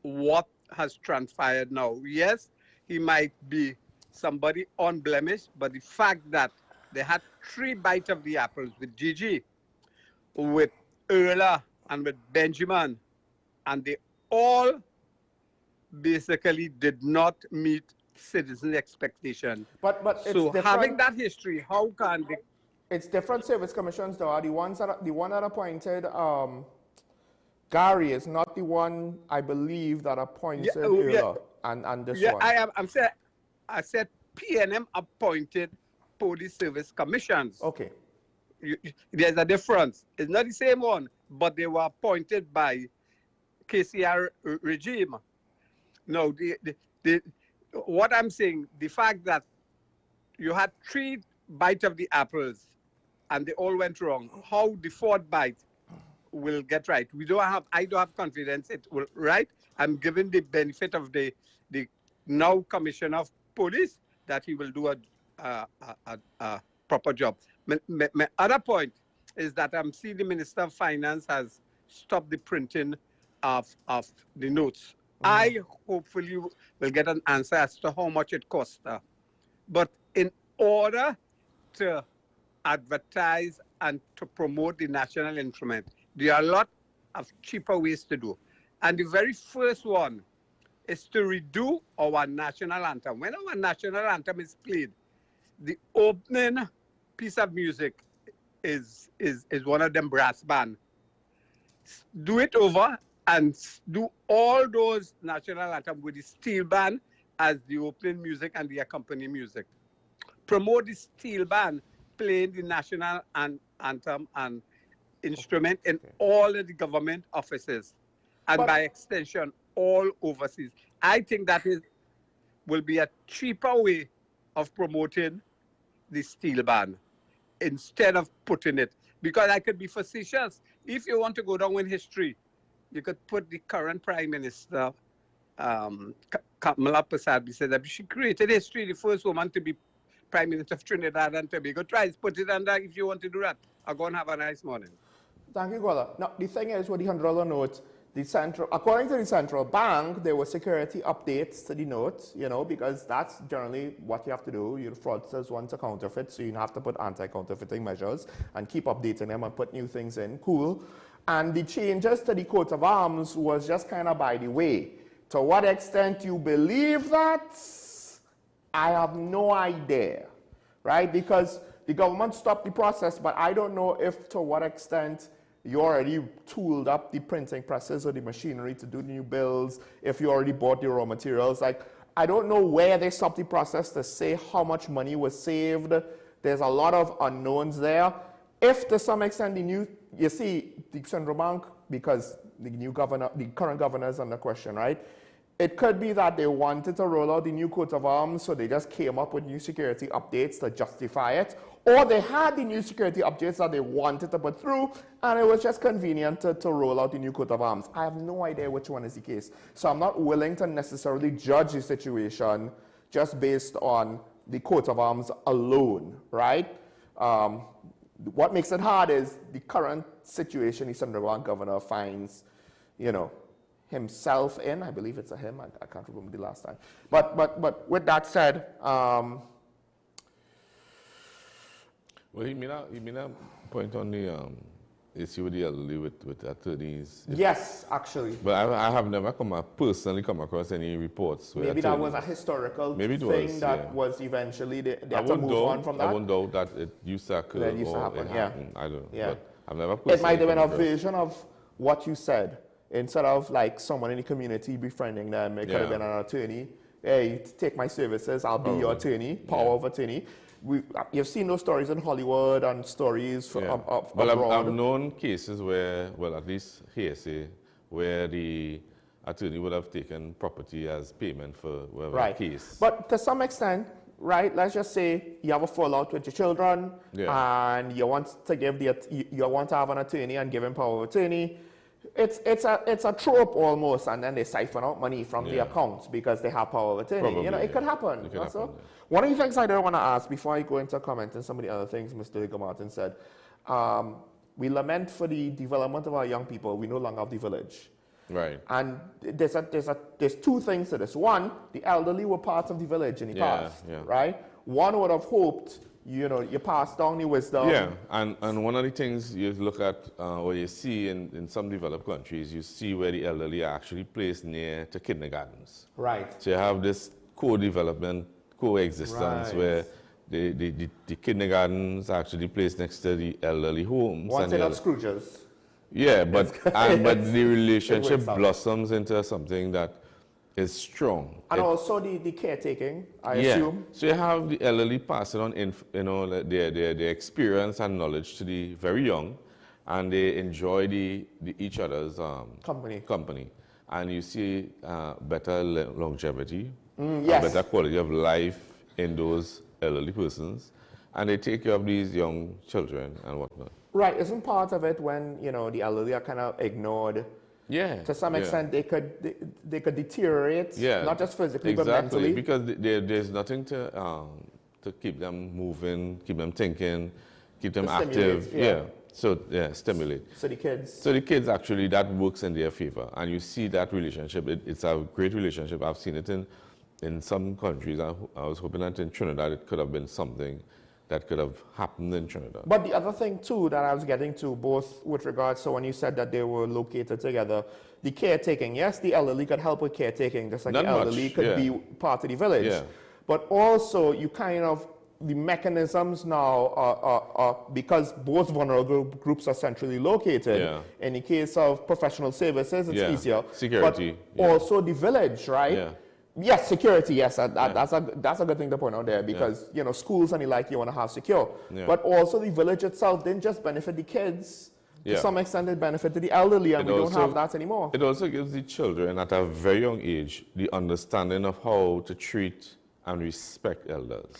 what has transpired now. Yes, he might be somebody unblemished, but the fact that they had 3 bites of the apples with Gigi, with Erla, and with Benjamin, and they all basically did not meet citizen expectation. But so having that history, how can they? It's different service commissions, though. The one that appointed Gary is not the one I believe that appointed Erla and this one. I said PNM appointed police service commissions. Okay. There's a difference. It's not the same one, but they were appointed by KCR regime. No, what I'm saying, the fact that you had 3 bites of the apples and they all went wrong, how the 4th bite will get right? I don't have confidence it will right. I'm giving the benefit of the now Commissioner of Police that he will do a proper job. My other point is that I'm seeing the Minister of Finance has stopped the printing of the notes. I hopefully will get an answer as to how much it costs. But in order to advertise and to promote the national instrument, There are a lot of cheaper ways to do. And the very first one is to redo our national anthem. When our national anthem is played, the opening piece of music is one of them brass band. Do it over and do all those national anthem with the steel band as the opening music and the accompanying music. Promote the steel band playing the national anthem and instrument in all of the government offices and by extension all overseas. I think that will be a cheaper way of promoting the steel band instead of putting it. Because I could be facetious. If you want to go down in history, you could put the current Prime Minister, Kamala Prasad, said that she created history, the first woman to be Prime Minister of Trinidad and Tobago. Try to put it under if you want to do that. I'll go and have a nice morning. Thank you, Gola. Now, the thing is, with the $100 note, according to the central bank, there were security updates to the note, you know, because that's generally what you have to do. Your fraudsters want to counterfeit, so you have to put anti-counterfeiting measures and keep updating them and put new things in. Cool. And the changes to the coat of arms was just kind of by the way. To what extent you believe that, I have no idea, right? Because the government stopped the process, but I don't know if to what extent you already tooled up the printing presses or the machinery to do new bills, if you already bought the raw materials. Like, I don't know where they stopped the process to say how much money was saved. There's a lot of unknowns there. If to some extent you see, the central bank, because the current governor is under question, right? It could be that they wanted to roll out the new coat of arms, so they just came up with new security updates to justify it. Or they had the new security updates that they wanted to put through, and it was just convenient to roll out the new coat of arms. I have no idea which one is the case. So I'm not willing to necessarily judge the situation just based on the coat of arms alone, right? What makes it hard is the current situation the central bank governor finds, you know, himself in. I believe it's a him. I can't remember the last time. But with that said, well, he made a point on the issue with the elderly with attorneys. Yes, actually. But I have never personally come across any reports. Where maybe that was a historical thing that was eventually they had to move on from that. I wouldn't doubt that it used to occur. That used to happen, yeah. I don't know. Yeah. But I've never it might have been a version of what you said. Instead of like someone in the community befriending them, it could have been an attorney. Hey, take my services, I'll be your attorney, power of attorney. You've seen those stories in Hollywood and stories from abroad. I've known cases where, well, at least hearsay, where the attorney would have taken property as payment for whatever case. But to some extent, right, let's just say you have a fallout with your children and you want to give you want to have an attorney and give him power of attorney. It's a trope almost, and then they siphon out money from the accounts because they have power of attorney. Probably, you know, it could happen. One of the things I don't want to ask before I go into commenting some of the other things Mr. Higa Martin said, we lament for the development of our young people. We no longer have the village. Right. And there's two things to this. One, the elderly were part of the village in the past, right? One would have hoped, you know, you pass down the wisdom. Yeah, and one of the things you look at, or you see in some developed countries, you see where the elderly are actually placed near to kindergartens. Right. So you have this co-development, coexistence where the kindergartens are actually placed next to the elderly homes. One set of Scrooges. Yeah, but the relationship blossoms into something that is strong. And also the caretaking, I assume. So you have the elderly passing on, their experience and knowledge to the very young, and they enjoy each other's company. And you see better longevity, better quality of life in those elderly persons, and they take care of these young children and whatnot. Right, isn't part of it when, you know, the elderly are kind of ignored? Yeah. To some extent, they could deteriorate, not just physically, but mentally. Because there's nothing to keep them moving, keep them thinking, keep them active. Stimulate. So the kids. So the kids actually, that works in their favor, and you see that relationship. It's a great relationship. I've seen it in some countries. I was hoping that in Trinidad it could have been something that could have happened in Trinidad. But the other thing too that I was getting to, both with regards to when you said that they were located together, the caretaking. Yes, the elderly could help with caretaking, just like Not the elderly much, could yeah. be part of the village. Yeah. But also, you kind of, the mechanisms now are because both vulnerable groups are centrally located. Yeah. In the case of professional services, it's Yeah. easier. Security, But also the village, right? Yeah. Yes, security, yes, that's a good thing to point out there, because you know, schools and the like you want to have secure. Yeah. But also the village itself didn't just benefit the kids, to Yeah. some extent it benefited the elderly, and It we also- don't have that anymore. It also gives the children at a very young age the understanding of how to treat and respect elders.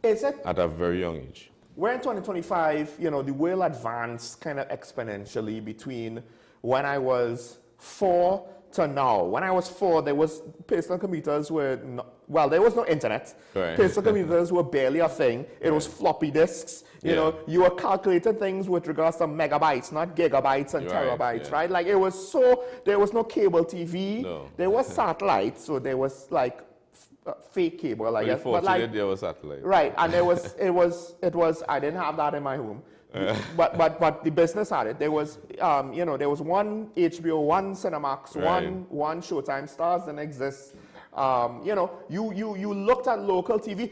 Is it? At a very young age. We're in 2025, you know, the world advanced kind of exponentially between when I was 4 to now. When I was 4, there was personal computers were well, there was no internet. Right. Personal computers were barely a thing. It was floppy disks. You know, you were calculating things with regards to megabytes, not gigabytes and terabytes, right? Like it was so, there was no cable TV. No. There was satellite, so there was like fake cable, I guess. But like, there was satellite. right, and there was, it was, I didn't have that in my home. But the business had it. There was, you know, there was one HBO, one Cinemax, one Showtime. Stars didn't exist. You know, you looked at local TV.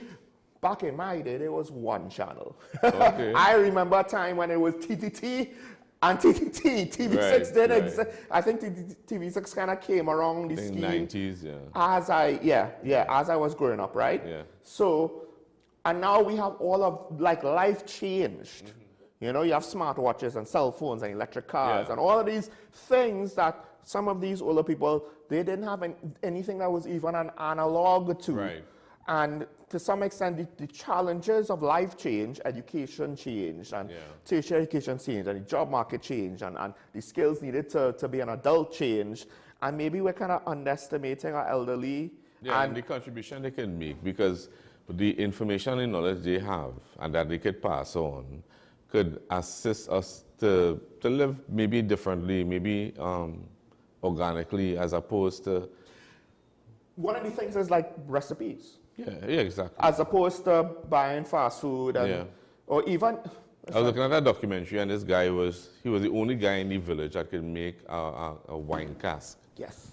Back in my day, there was one channel. Okay. I remember a time when it was TTT and TTT. TV6 didn't exist. I think TV6 kind of came around the scheme. 90s, yeah. As I was growing up, right? Yeah. So, and now we have all of, like, life changed. You know, you have smartwatches and cell phones and electric cars and all of these things that some of these older people, they didn't have anything that was even an analog to. Right. And to some extent, the challenges of life change, education changed, and tertiary education changed, and the job market changed, and the skills needed to be an adult changed. And maybe we're kind of underestimating our elderly. Yeah, and the contribution they can make, because the information and knowledge they have and that they could pass on could assist us to live maybe differently, maybe organically, as opposed to... One of the things is like recipes. Yeah, exactly. As opposed to buying fast food and, or even... I was looking at that documentary, and this guy he was the only guy in the village that could make a wine cask. Yes.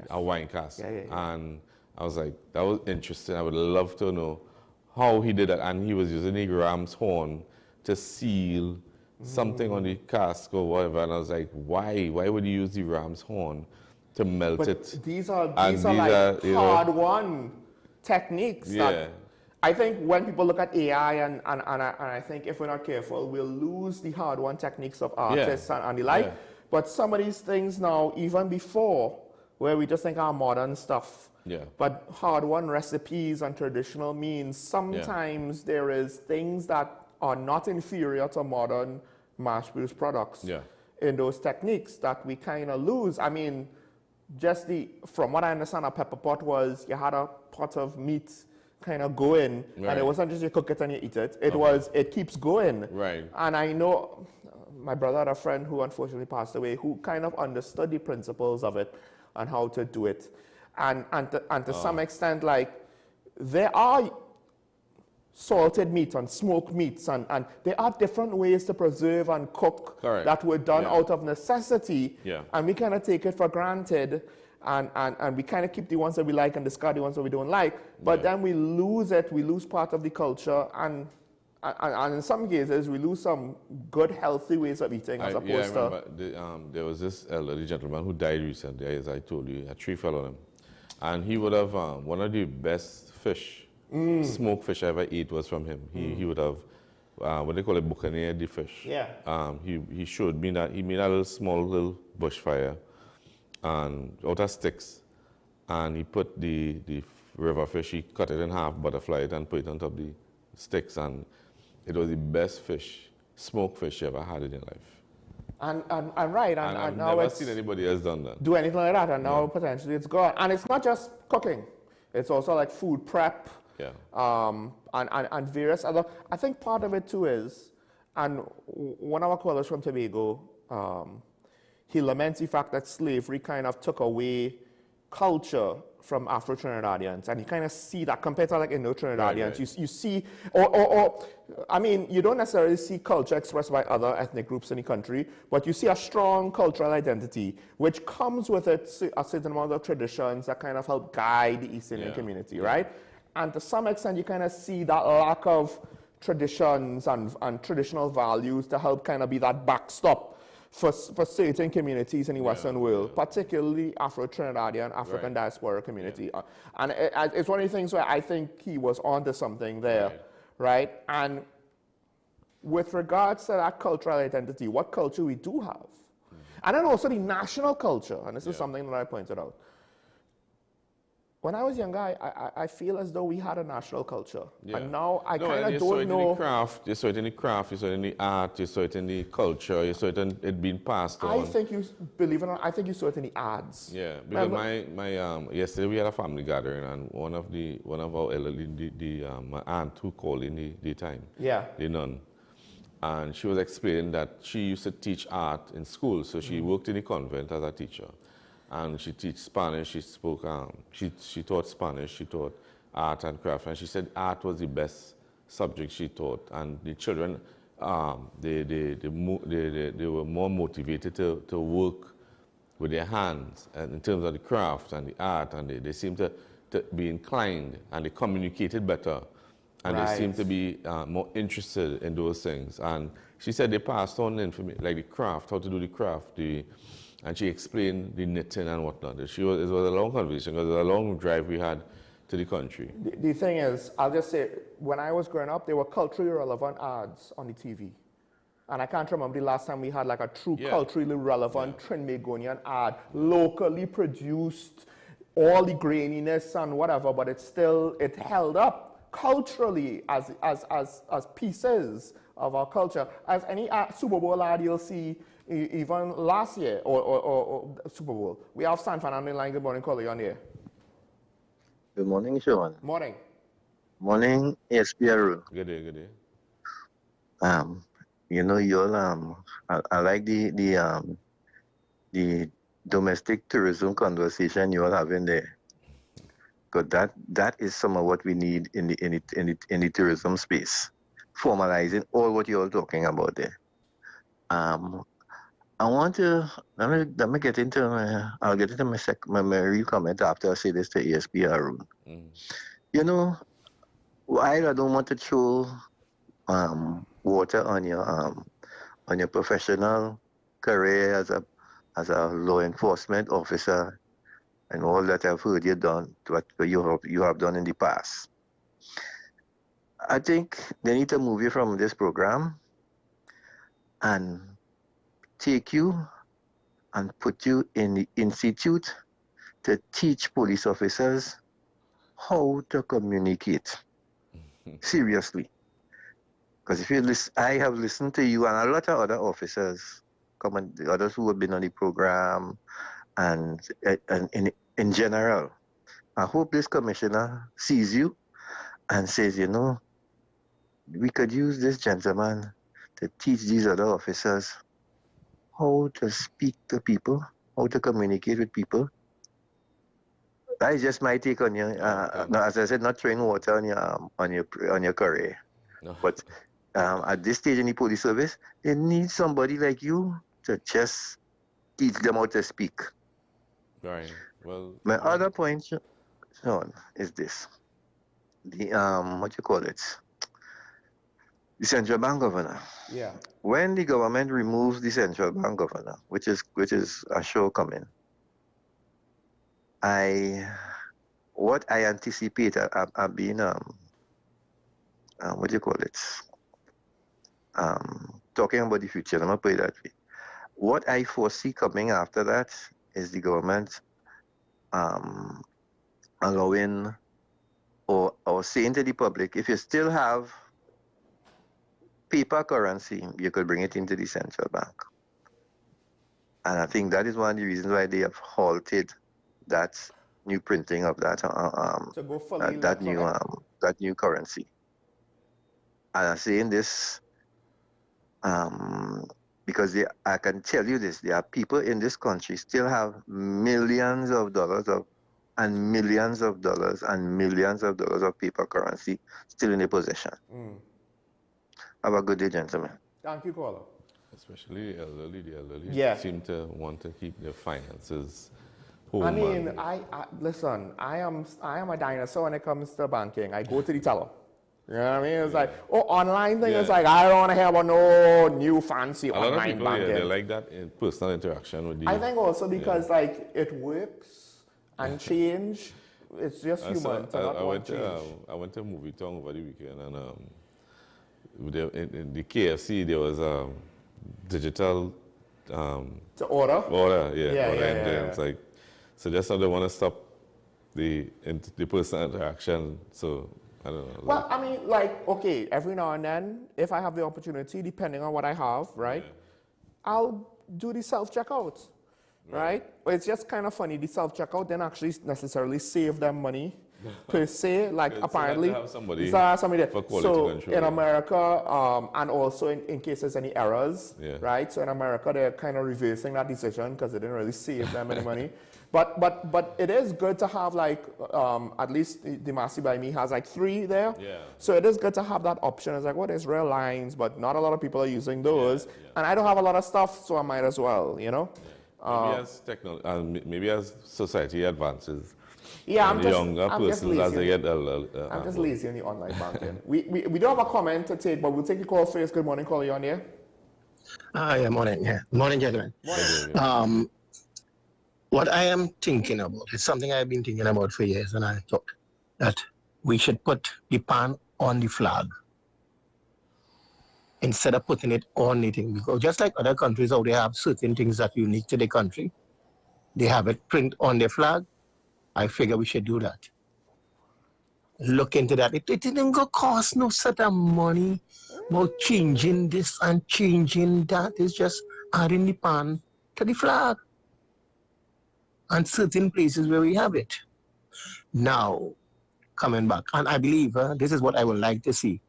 A wine cask. Yeah. And I was like, that was interesting. I would love to know how he did that. And he was using the ram's horn to seal something on the cask or whatever. And I was like, why? Why would you use the ram's horn to melt it? These are like hard-won techniques that I think when people look at AI and I think if we're not careful, we'll lose the hard-won techniques of artists and the like. But some of these things now, even before, where we just think our modern stuff, but hard-won recipes and traditional means, sometimes there is things that are not inferior to modern mass-produced products in those techniques that we kind of lose. I mean, just from what I understand, a pepper pot was, you had a pot of meat kind of going, and it wasn't just you cook it and you eat it. It was, it keeps going. Right. And I know my brother had a friend who unfortunately passed away who kind of understood the principles of it and how to do it. And to some extent, like, there are salted meat and smoked meats, and there are different ways to preserve and cook that were done out of necessity, and we kind of take it for granted, and we kind of keep the ones that we like and discard the ones that we don't like, but then we lose it, we lose part of the culture, and in some cases we lose some good healthy ways of eating as opposed to... I remember there was this elderly gentleman who died recently, as I told you, a tree fell on him, and he would have one of the best fish, smoked fish I ever ate was from him. He would have, what they call it, buccaneer the fish. He showed me that he made a little small little bush fire and out of sticks, and he put the river fish, he cut it in half, butterfly it, and put it on top of the sticks, and it was the best fish, smoked fish you ever had in your life. And I've now never seen anybody else done that. Do anything like that, and now potentially it's gone. And it's not just cooking; it's also like food prep, and various other. I think part of it too is, and one of our callers from Tobago, he laments the fact that slavery kind of took away culture from Afro-Trinidadians, and you kind of see that compared to like Indo-Trinidadians. Right. You see, or I mean, you don't necessarily see culture expressed by other ethnic groups in the country, but you see a strong cultural identity, which comes with it a certain amount of traditions that kind of help guide the East Indian community, right? And to some extent, you kind of see that lack of traditions and traditional values to help kind of be that backstop for certain communities in the Western world, particularly Afro-Trinidadian, African diaspora community. And it's one of the things where I think he was onto something there, right? And with regards to that cultural identity, what culture we do have, and then also the national culture, and this is something that I pointed out. When I was younger, I feel as though we had a national culture. And now I kind of don't know. You saw it in the craft, you saw it in the art, you saw it in the culture, you saw it in it being passed on. I think you, believe it or not, I think you saw it in the ads. Yeah, because yesterday we had a family gathering, and one of our elderly, my aunt who called in the daytime, the nun, and she was explaining that she used to teach art in school, so she worked in the convent as a teacher. And she teaches Spanish, she spoke, she taught Spanish, she taught art and craft, and she said art was the best subject she taught, and the children, they were more motivated to work with their hands and in terms of the craft and the art, and they seemed to be inclined, and they communicated better, and they seemed to be more interested in those things. And she said they passed on information, like the craft, how to do the craft, and she explained the knitting and whatnot. It was a long conversation, because it was a long drive we had to the country. The thing is, I'll just say, when I was growing up, there were culturally relevant ads on the TV. And I can't remember the last time we had like a true culturally relevant Trinbagonian ad, locally produced, all the graininess and whatever, but it held up culturally as pieces of our culture. As any Super Bowl ad you'll see, even last year, or Super Bowl. We have San Fernando in line. Good morning, caller, you're on the air. Good morning, Sean. Morning. Morning, ASPRU. Good day, good day. You know, you'll I like the domestic tourism conversation you're having there. Because that is some of what we need in the tourism space. Formalizing all what you're all talking about there. I want to, let me get into I'll get into my real comment after I say this to ASPR. You know, while I don't want to throw water on your professional career as a law enforcement officer and all that I've heard you done, what you have done in the past, I think they need to move you from this program and take you and put you in the institute to teach police officers how to communicate. Seriously. Because if you listen, I have listened to you and a lot of other officers, others who have been on the program, and in general. I hope this commissioner sees you and says, you know, we could use this gentleman to teach these other officers how to speak to people, how to communicate with people. That is just my take on you. No, as I said, not throwing water on your career. No. But at this stage in the police service, they need somebody like you to just teach them how to speak. Right. Well. My other point, Sean, is this: the what you call it? The central bank governor. Yeah. When the government removes the central bank governor, which is a shortcoming, what I anticipate being what do you call it? Talking about the future. Let me put it that way. What I foresee coming after that is the government allowing or saying to the public, if you still have paper currency, you could bring it into the central bank. And I think that is one of the reasons why they have halted that new printing of that that new currency. And I'm saying this because I can tell you this: there are people in this country still have millions of dollars of and millions of dollars of paper currency still in their possession. Have a good day, gentlemen. Thank you, caller. Especially the elderly seem to want to keep their finances home. I mean, listen, I am a dinosaur when it comes to banking. I go to the teller. You know what I mean? It's like, online thing is like, I don't want to hear about no new fancy online people, banking. they like that in personal interaction with you. I think also because like it works and change, it's just human. I went to a movie town over the weekend, and in the KFC there was digital to order. It's like, so just how they want to stop the personal interaction. So I don't know. Well, I mean, like, okay, every now and then, if I have the opportunity, depending on what I have, right, I'll do the self-checkout, right? But it's just kind of funny, the self-checkout didn't actually necessarily save them money, per se. Like, apparently, somebody there. For quality control. In America, and also in case there's any errors, right? So in America, they're kind of reversing that decision because they didn't really save them any money. But it is good to have, like, at least the Massey by me has like 3 there. Yeah. So it is good to have that option. It's like, well, there's rail lines, but not a lot of people are using those. And I don't have a lot of stuff, so I might as well, you know? Maybe as society advances. Yeah, I'm just lazy. As they get I'm just lazy on the online banking. We do have a comment to take, but we'll take your call first. Good morning, caller, you on here? Morning. Yeah. Morning, gentlemen. Morning. What I am thinking about is something I've been thinking about for years, and I thought that we should put the pan on the flag instead of putting it on anything. Because just like other countries, how they have certain things that are unique to the country, they have it print on their flag. I figure we should do that. Look into that. It didn't go cost no certain money about changing this and changing that. It's just adding the pan to the flag and certain places where we have it. Now, coming back, and I believe this is what I would like to see,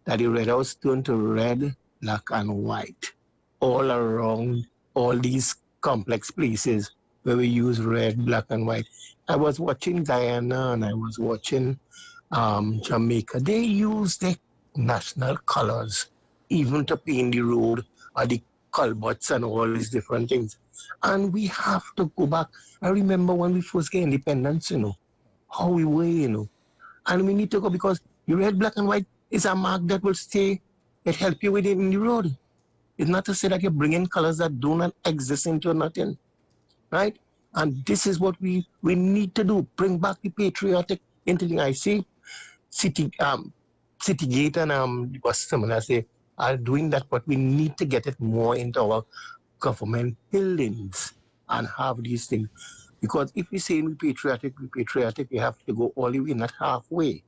that the red house turn to red, black, and white all around all these complex places where we use red, black, and white. I was watching Guyana and I was watching Jamaica. They use their national colors even to paint the road or the culverts and all these different things. And we have to go back. I remember when we first get independence, how we were, And we need to go because the red, black, and white is a mark that will stay, that help you with it in the road. It's not to say that you're bringing colors that do not exist into nothing, right? And this is what we need to do, bring back the patriotic into the, I see City Gate and was similar, say, are doing that, but we need to get it more into our government buildings and have these things. Because if we say we're patriotic, we have to go all the way, not halfway.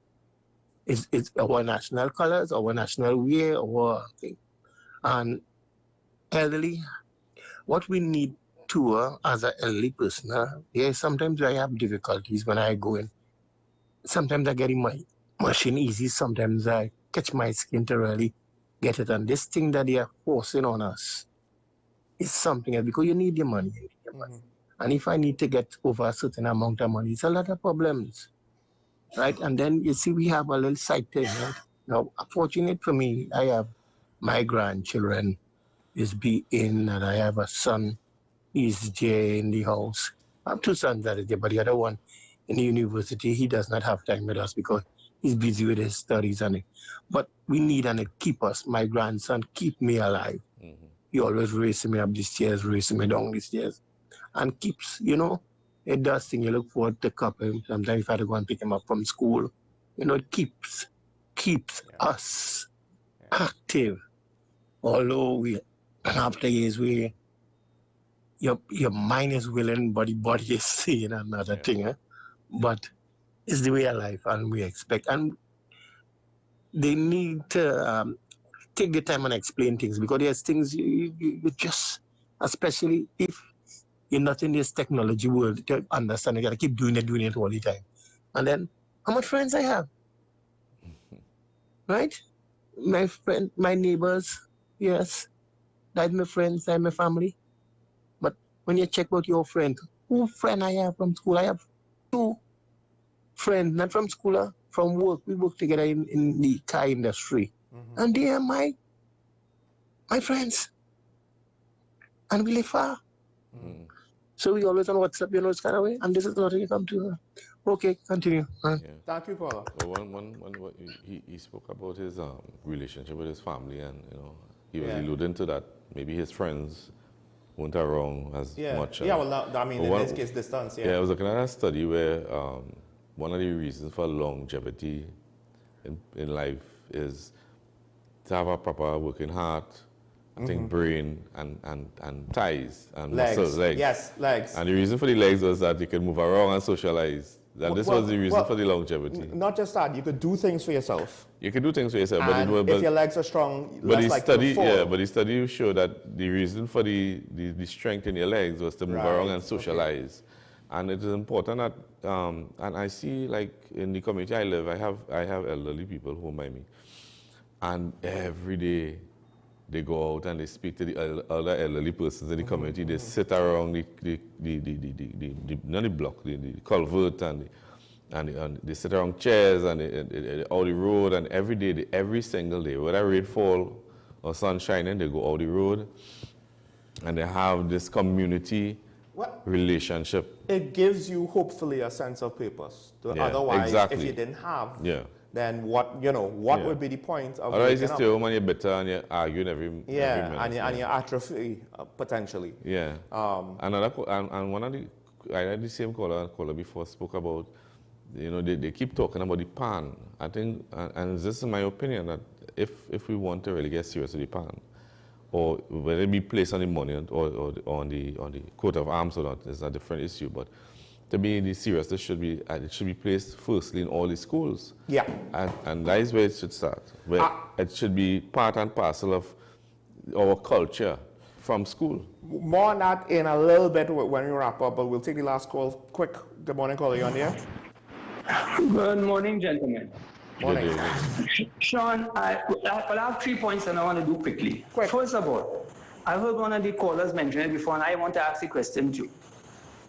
It's our national colors, our national way, our thing. And elderly, what we need to, as an elderly person, sometimes I have difficulties when I go in. Sometimes I get in my machine easy, sometimes I catch my skin to really get it. And this thing that they are forcing on us is something else, because you need your money. And if I need to get over a certain amount of money, it's a lot of problems, right? And then you see we have a little side thing, right? Now, fortunate for me, I have my grandchildren is being, and I have a son, he's there in the house. I have 2 sons that are there, but the other one in the university, he does not have time with us because he's busy with his studies. But we need and it keep us, my grandson, keep me alive. He always racing me up the stairs, racing me down the stairs. And keeps, it does thing. You look forward to cup him. Sometimes if I have to go and pick him up from school, it keeps us active. Although we, after years, your mind is willing, but the body is saying another thing. But it's the way of life, and we expect. And they need to take the time and explain things, because there's things you just, especially if you're not in this technology world, to understand, you gotta keep doing it all the time. And then, how much friends I have? Right? My neighbors, yes. That's my friends, that's my family. But when you check out your friend, who friend I have from school, I have 2 friends, not from school, from work. We work together in the car industry. And they are my friends. And we live far. So we always on WhatsApp, you know, it's kind of way. And this is what you come to. Okay, continue. Thank you, Paula. Well, he spoke about his relationship with his family, and you know, he was alluding to that maybe his friends weren't around as much. Yeah, well, I mean, in this case, distance. Yeah, I was looking at a study where one of the reasons for longevity in life is to have a proper working heart. I think brain and thighs and muscles, legs. Yes, legs. And the reason for the legs was that you could move around and socialize. And this was the reason for the longevity. Not just that, you could do things for yourself. You could do things for yourself, and if your legs are strong, less likely to fall. But the study showed that the reason for the strength in your legs was to move around and socialize. Okay. And it is important that, and I see, like in the community I live, I have elderly people home by me, and every day they go out and they speak to the other elderly persons in the community. They sit around not the block, the culvert, and they sit around chairs and out the road, and every day, every single day, whether rainfall or sun shining, they go out the road, and they have this community relationship. It gives you hopefully a sense of purpose. Otherwise, if you didn't have. Then what would be the point of otherwise you stay home and you're bitter and you're arguing every minute. And you're atrophy potentially. Yeah. And one of the I had the same caller before spoke about, you know, they keep talking about the pan. I think, and this is my opinion, that if we want to really get serious with the pan, or whether it be placed on the monument or on the coat of arms or not, is a different issue. But to be serious, it should be placed firstly in all the schools. Yeah. And that is where it should start. Where it should be part and parcel of our culture from school. More on that in a little bit when we wrap up, but we'll take the last call quick. Good morning, caller, you on here? Good morning, gentlemen. Morning. Sean, I have 3 points and I want to do quickly. First of all, I heard one of the callers mention it before, and I want to ask a question too.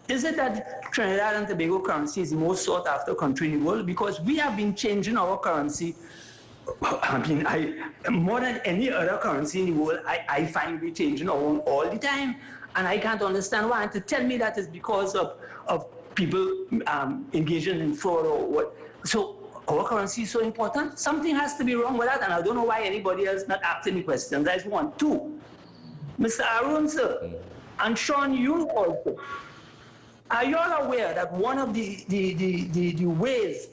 Is it that Trinidad and Tobago currency is the most sought after country in the world? Because we have been changing our currency. I mean, more than any other currency in the world, I find we changing our own all the time. And I can't understand why. And to tell me that is because of people engaging in fraud or what. So our currency is so important. Something has to be wrong with that. And I don't know why anybody else not asking the questions. That's one. Two, Mr. Arun, sir, and Sean, you also. Are you all aware that one of the ways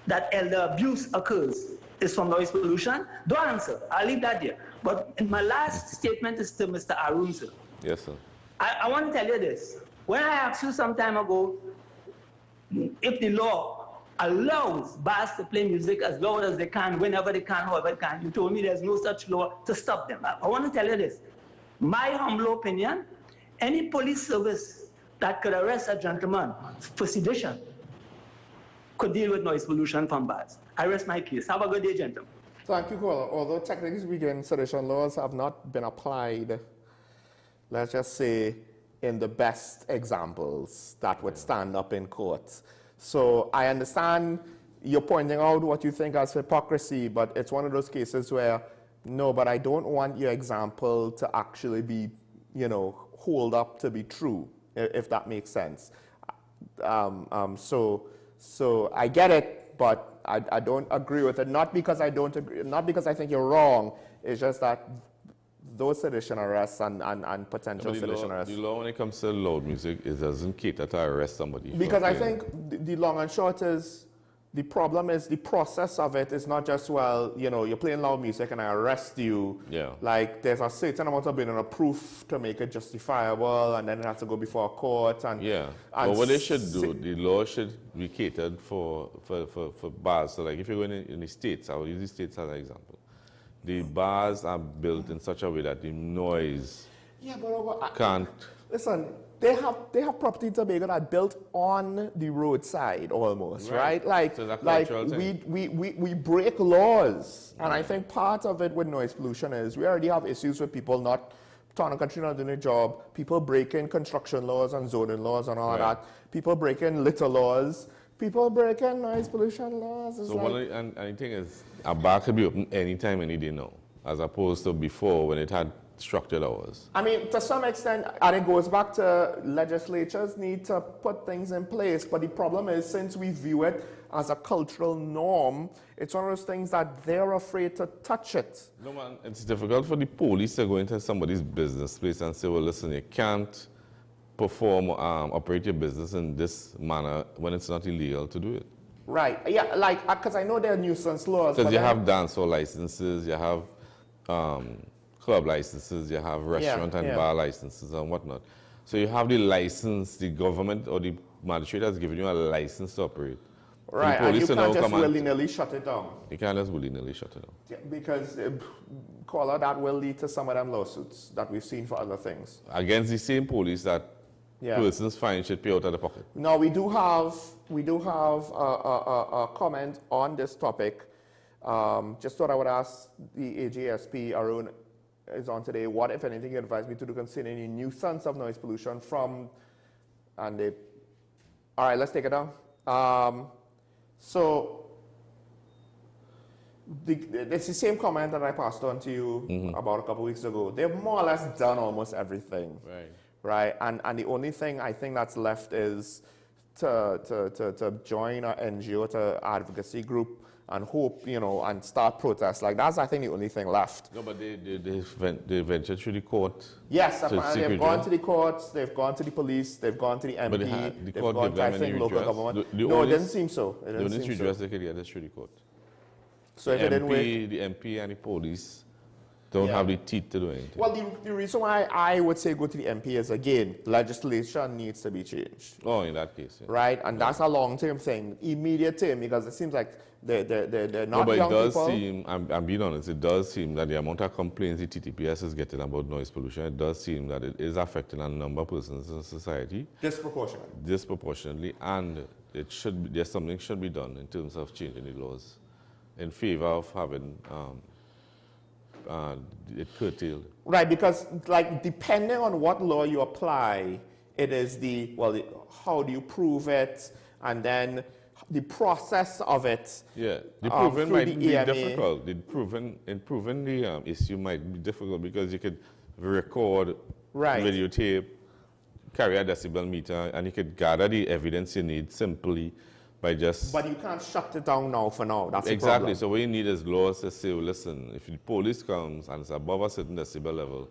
that elder abuse occurs is from noise pollution? Don't answer. I'll leave that there. But in my last statement is to Mr. Arun, sir. Yes, sir. I want to tell you this. When I asked you some time ago if the law allows bars to play music as loud as they can, whenever they can, however they can, you told me there's no such law to stop them. I want to tell you this. My humble opinion, any police service that could arrest a gentleman for sedition could deal with noise pollution from bars. I rest my case. Have a good day, gentlemen. Thank you, caller. Although technically speaking, sedition laws have not been applied, let's just say, in the best examples that would stand up in court. So I understand you're pointing out what you think as hypocrisy, but it's one of those cases where, no, but I don't want your example to actually be, hold up to be true, if that makes sense. So I get it, but I don't agree with it. Not because I don't agree, not because I think you're wrong. It's just that those sedition arrests and potential sedition arrests. The law when it comes to loud music, it doesn't cater to arrest somebody. Because I think the long and short is, the problem is the process of it is not just, well, you're playing loud music and I arrest you. Yeah. Like, there's a certain amount of burden of proof to make it justifiable, and then it has to go before a court. And but what they should do, the law should be catered for bars. So, like, if you're going in the States, I will use the States as an example. The bars are built in such a way that the noise can't. Listen, they have property in Tobago that built on the roadside almost, right? Like we break laws, and I think part of it with noise pollution is we already have issues with people not town and country not doing a job, people breaking construction laws and zoning laws and all of that, people breaking litter laws, people breaking noise pollution laws. So and the thing is, a bar could be open anytime, any day now, as opposed to before when it had structured hours. I mean, to some extent, and it goes back to legislatures need to put things in place, but the problem is since we view it as a cultural norm, it's one of those things that they're afraid to touch it. No, man, it's difficult for the police to go into somebody's business place and say, well, listen, you can't perform, operate your business in this manner when it's not illegal to do it. Right, yeah, like, because I know there are nuisance laws. Because you have dance hall licenses, you have club licenses, you have restaurant and bar licenses and whatnot. So you have the license, the government or the magistrate has given you a license to operate. Right, and you can't just willy-nilly shut it down. You can't just willy-nilly shut it down. Yeah, because that will lead to some of them lawsuits that we've seen for other things. Against the same police that persons fine should pay out of the pocket. Now we do have a comment on this topic. Just thought I would ask the AGSP, Arun is on today. What, if anything, you advise me to do concerning any nuisance of noise pollution from, all right, let's take it down. So it's the same comment that I passed on to you about a couple weeks ago. They've more or less done almost everything. Right. And the only thing I think that's left is to join an NGO, to advocacy group, and hope, and start protests. Like, that's, I think, the only thing left. No, but they ventured through the court. Yes, apparently they've gone to the courts, they've gone to the police, they've gone to the MP, the they've court gone to, I think, local government. No, it didn't seem so. The only redress they could get is through the court. So if it didn't work... The MP and the police don't have the teeth to do anything. Well, the reason why I would say go to the MP is, again, legislation needs to be changed. Oh, in that case. Right? And that's a long-term thing. Immediate term, because it seems like they're not but young it does people. seem, I'm being honest, it does seem that the amount of complaints the TTPS is getting about noise pollution, it does seem that it is affecting a number of persons in society. Disproportionately, and there's something should be done in terms of changing the laws in favor of having it curtailed. Right, because like depending on what law you apply, it is how do you prove it, and then the process of it. Yeah, the proving might be difficult. Proving the issue might be difficult because you could record, videotape, carry a decibel meter, and you could gather the evidence you need simply by just... But you can't shut it down now for now. That's exactly. So what you need is laws to say, well, listen, if the police comes and it's above a certain decibel level,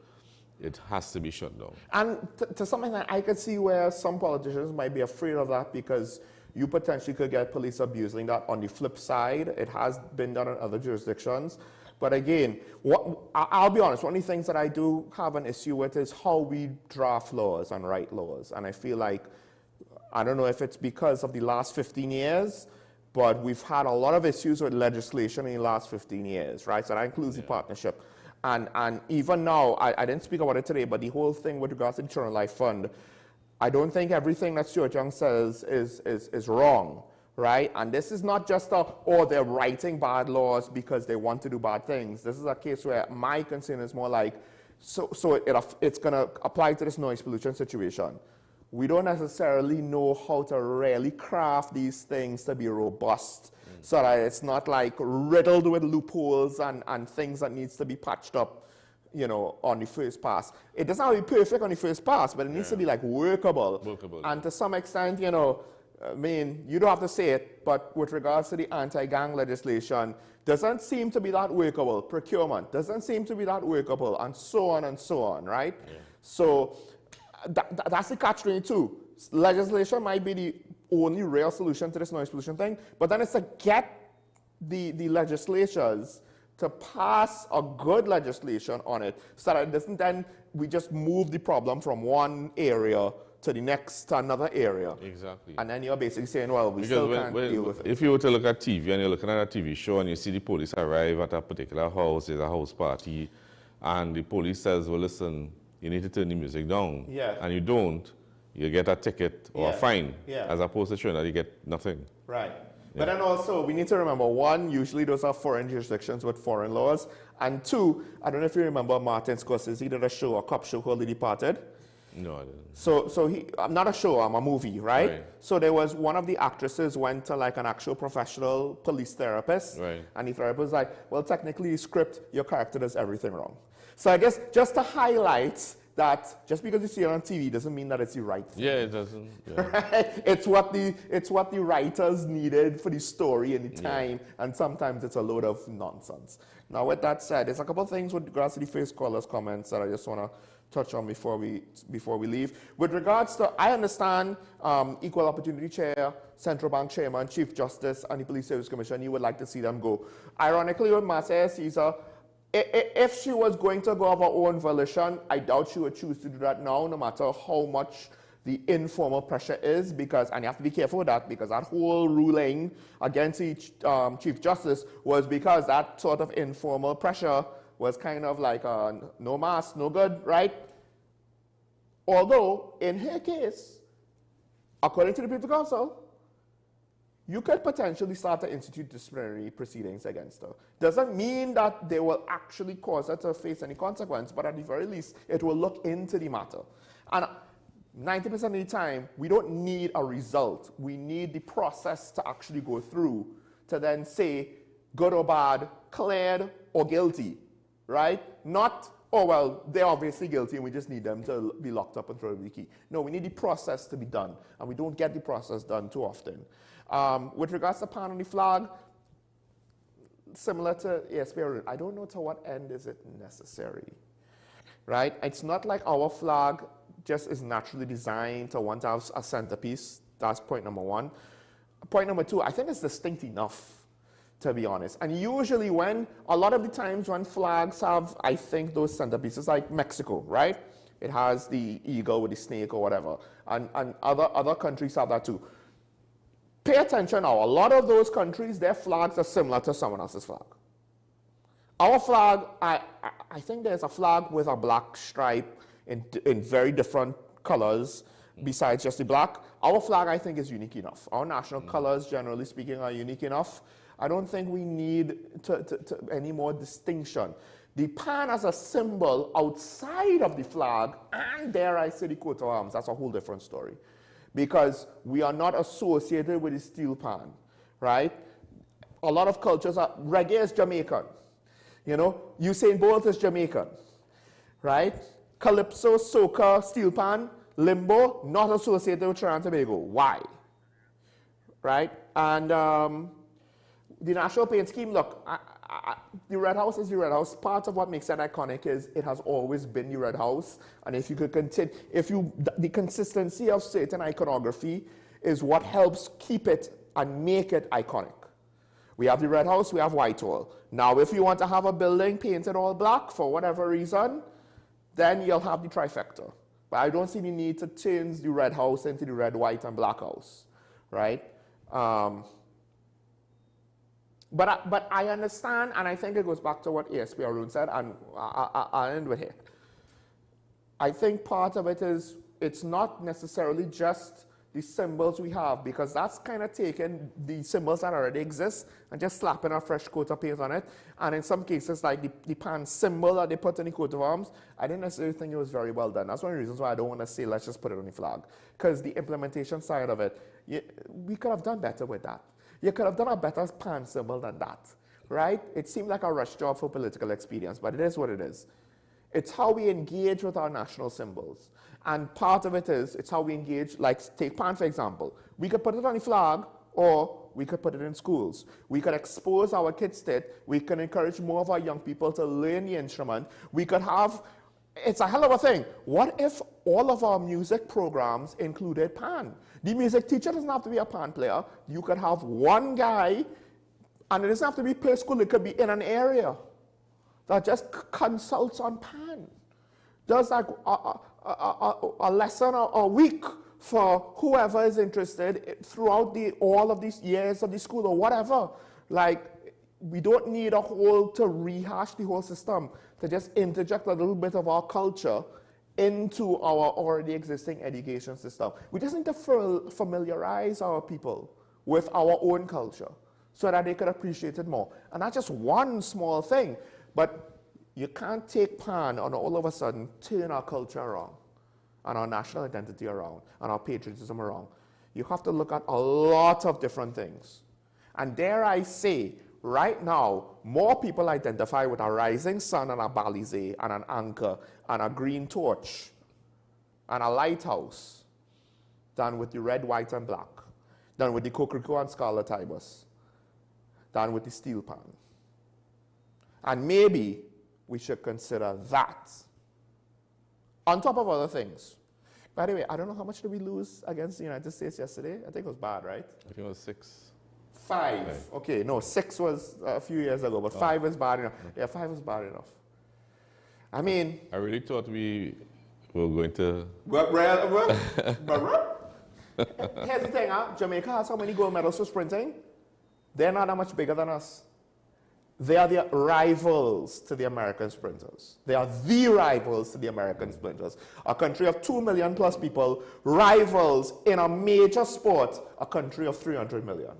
it has to be shut down. And to some extent, I could see where some politicians might be afraid of that because you potentially could get police abusing that. On the flip side, it has been done in other jurisdictions. But again, I'll be honest, one of the things that I do have an issue with is how we draft laws and write laws. And I feel like, I don't know if it's because of the last 15 years, but we've had a lot of issues with legislation in the last 15 years, right? So that includes the partnership. And even now, I didn't speak about it today, but the whole thing with regards to the Children Life Fund, I don't think everything that Stuart Young says is wrong, right? And this is not just they're writing bad laws because they want to do bad things. This is a case where my concern is more like, it's going to apply to this noise pollution situation. We don't necessarily know how to really craft these things to be robust so that it's not like riddled with loopholes and things that needs to be patched up, on the first pass. It doesn't have to be perfect on the first pass, but it needs to be like workable. And to some extent, I mean, you don't have to say it, but with regards to the anti-gang legislation, doesn't seem to be that workable. Procurement doesn't seem to be that workable, and so on, right? Yeah. So that's the catch-22. Legislation might be the only real solution to this noise pollution thing, but then it's to get the legislatures to pass a good legislation on it so that it doesn't then we just move the problem from one area to the next, to another area. Exactly. And then you're basically saying, well, we still can't deal with it. If you were to look at TV and you're looking at a TV show and you see the police arrive at a particular house, there's a house party, and the police says, well, listen, you need to turn the music down. Yeah. And you don't, you get a ticket or a fine. Yeah. As opposed to showing that you get nothing. Right. Yeah. But then also, we need to remember, one, usually those are foreign jurisdictions with foreign laws. And two, I don't know if you remember Martin Scorsese did a cop show called The Departed. No, I didn't. So I'm not a show, I'm a movie, right? So there was one of the actresses went to like an actual professional police therapist. And the therapist was like, well, technically, script, your character does everything wrong. So I guess just to highlight that just because you see it on TV doesn't mean that it's the right thing. Yeah, it doesn't. Yeah. Right? It's what the writers needed for the story and the time, and sometimes it's a load of nonsense. Now, with that said, there's a couple of things with regards to the first caller's comments that I just want to touch on before we leave. With regards to, I understand Equal Opportunity Chair, Central Bank Chairman, Chief Justice, and the Police Service Commission, you would like to see them go. Ironically, with Marcia Caesar, if she was going to go of her own volition, I doubt she would choose to do that now, no matter how much the informal pressure is, because, and you have to be careful with that, because that whole ruling against the Chief Justice was because that sort of informal pressure was kind of like no mask, no good, right? Although, in her case, according to the People Council, you could potentially start to institute disciplinary proceedings against her. Doesn't mean that they will actually cause her to face any consequence, but at the very least, it will look into the matter. And 90% of the time, we don't need a result. We need the process to actually go through to then say, good or bad, cleared or guilty, right? Not, oh, well, they're obviously guilty and we just need them to be locked up and thrown in the key. No, we need the process to be done, and we don't get the process done too often. With regards to pan on the flag, similar to ASP, I don't know to what end is it necessary, right? It's not like our flag just is naturally designed to want to have a centerpiece. That's point number one. Point number two, I think it's distinct enough, to be honest. And usually a lot of the times when flags have, I think, those centerpieces, like Mexico, right? It has the eagle with the snake or whatever. And other countries have that too. Pay attention now, a lot of those countries, their flags are similar to someone else's flag. Our flag, I think there's a flag with a black stripe in very different colors besides just the black. Our flag, I think, is unique enough. Our national colors, generally speaking, are unique enough. I don't think we need any more distinction. The pan as a symbol outside of the flag, and dare I say the coat of arms, that's a whole different story. Because we are not associated with the steel pan, right? A lot of cultures are, reggae is Jamaican. You know, Usain Bolt is Jamaican, right? Calypso, soca, steel pan, limbo, not associated with Trinidad and Tobago. Why? Right? And the National Paint Scheme, look, the Red House is the Red House. Part of what makes it iconic is it has always been the Red House. And if you could continue, the consistency of certain iconography is what helps keep it and make it iconic. We have the Red House, we have Whitehall. Now, if you want to have a building painted all black for whatever reason, then you'll have the trifecta. But I don't see the need to change the Red House into the Red, White, and Black House, right? But I understand, and I think it goes back to what ASP Arun said, and I'll end with it. I think part of it is it's not necessarily just the symbols we have, because that's kind of taking the symbols that already exist and just slapping a fresh coat of paint on it. And in some cases, like the pan symbol that they put in the coat of arms, I didn't necessarily think it was very well done. That's one of the reasons why I don't want to say, let's just put it on the flag. Because the implementation side of it, we could have done better with that. You could have done a better pan symbol than that, right? It seemed like a rush job for political expedience, but it is what it is. It's how we engage with our national symbols. And part of it is, it's how we engage, like take pan, for example. We could put it on the flag, or we could put it in schools. We could expose our kids to it. We can encourage more of our young people to learn the instrument. We could have, it's a hell of a thing. What if all of our music programs included pan? The music teacher doesn't have to be a pan player. You could have one guy, and it doesn't have to be play school, it could be in an area that just consults on pan. Does like a lesson a week for whoever is interested throughout all of these years of the school or whatever. Like, we don't need a whole to rehash the whole system, to just interject a little bit of our culture into our already existing education system. We just need to familiarize our people with our own culture so that they can appreciate it more. And that's just one small thing, but you can't take pan and all of a sudden turn our culture around. and our national identity around and our patriotism around, you have to look at a lot of different things. And dare I say, right now, more people identify with a rising sun and a balize and an anchor and a green torch and a lighthouse than with the red, white, and black, than with the Cocorico and Scarlet Ibis, than with the steel pan. And maybe we should consider that on top of other things. By the way, I don't know how much did we lose against the United States yesterday? I think it was bad, right? I think it was 6. 5. Right. Okay, no, 6 was a few years ago, but 5 is bad enough. Yeah, 5 is bad enough. I mean... I really thought we were going to... Here's the thing, Jamaica has how many gold medals for sprinting? They're not that much bigger than us. They are the rivals to the American sprinters. They are the rivals to the American sprinters. A country of 2 million plus people, rivals in a major sport, a country of 300 million.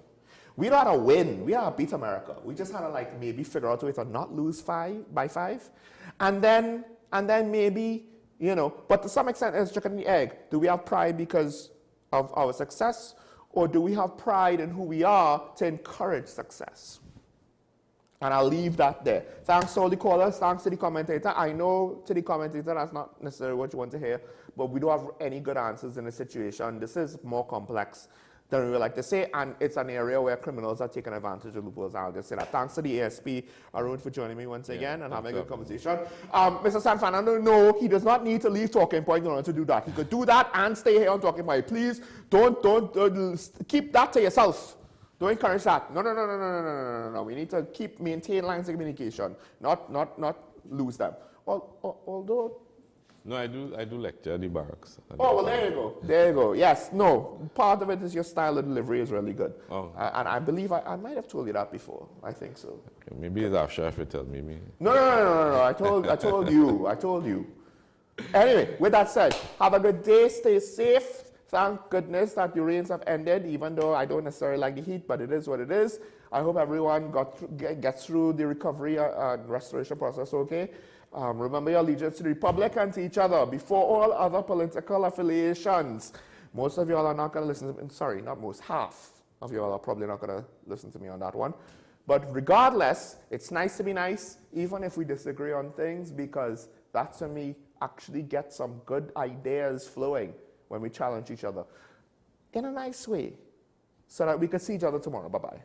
We don't have to win. We have to beat America. We just had to like maybe figure out a way to not lose by 5. And then maybe, you know, but to some extent it's chicken and the egg. Do we have pride because of our success? Or do we have pride in who we are to encourage success? And I'll leave that there. Thanks to all the callers, thanks to the commentator. I know to the commentator that's not necessarily what you want to hear, but we don't have any good answers in this situation. This is more complex than we would like to say, and it's an area where criminals are taking advantage of loopholes. I'll just say that. Thanks to the ASP, Arun, for joining me once again and having a good conversation. Mr. San Fernando, no, he does not need to leave Talking Point in order to do that. He could do that and stay here on Talking Point. Please don't keep that to yourself. Don't encourage that. No. We need to maintain lines of communication, not lose them. Although. No, I do lecture at the barracks. Oh, well, there you go. There you go. Yes, no. Part of it is your style of delivery is really good. Oh. And I believe I might have told you that before. I think so. Okay, maybe it's after if you tell me. No. I told you. Anyway, with that said, have a good day. Stay safe. Thank goodness that the rains have ended, even though I don't necessarily like the heat, but it is what it is. I hope everyone gets through the recovery and restoration process okay. Remember your allegiance to the Republic and to each other before all other political affiliations. Most of y'all are not going to listen to me. Sorry, not most. Half of y'all are probably not going to listen to me on that one. But regardless, it's nice to be nice, even if we disagree on things, because that's when we actually get some good ideas flowing. When we challenge each other in a nice way so that we can see each other tomorrow. Bye-bye.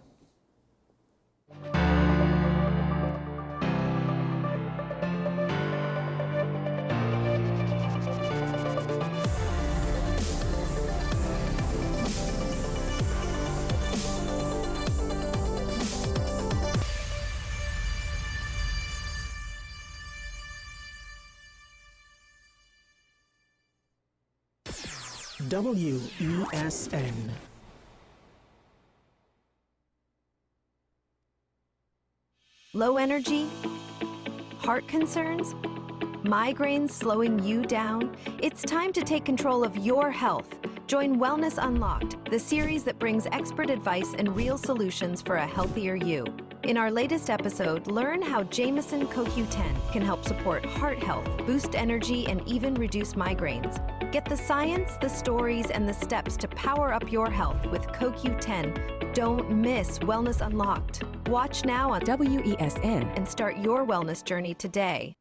WESN. Low energy? Heart concerns? Migraines slowing you down? It's time to take control of your health. Join Wellness Unlocked, the series that brings expert advice and real solutions for a healthier you. In our latest episode, learn how Jameson CoQ10 can help support heart health, boost energy, and even reduce migraines. Get the science, the stories, and the steps to power up your health with CoQ10. Don't miss Wellness Unlocked. Watch now on WESN and start your wellness journey today.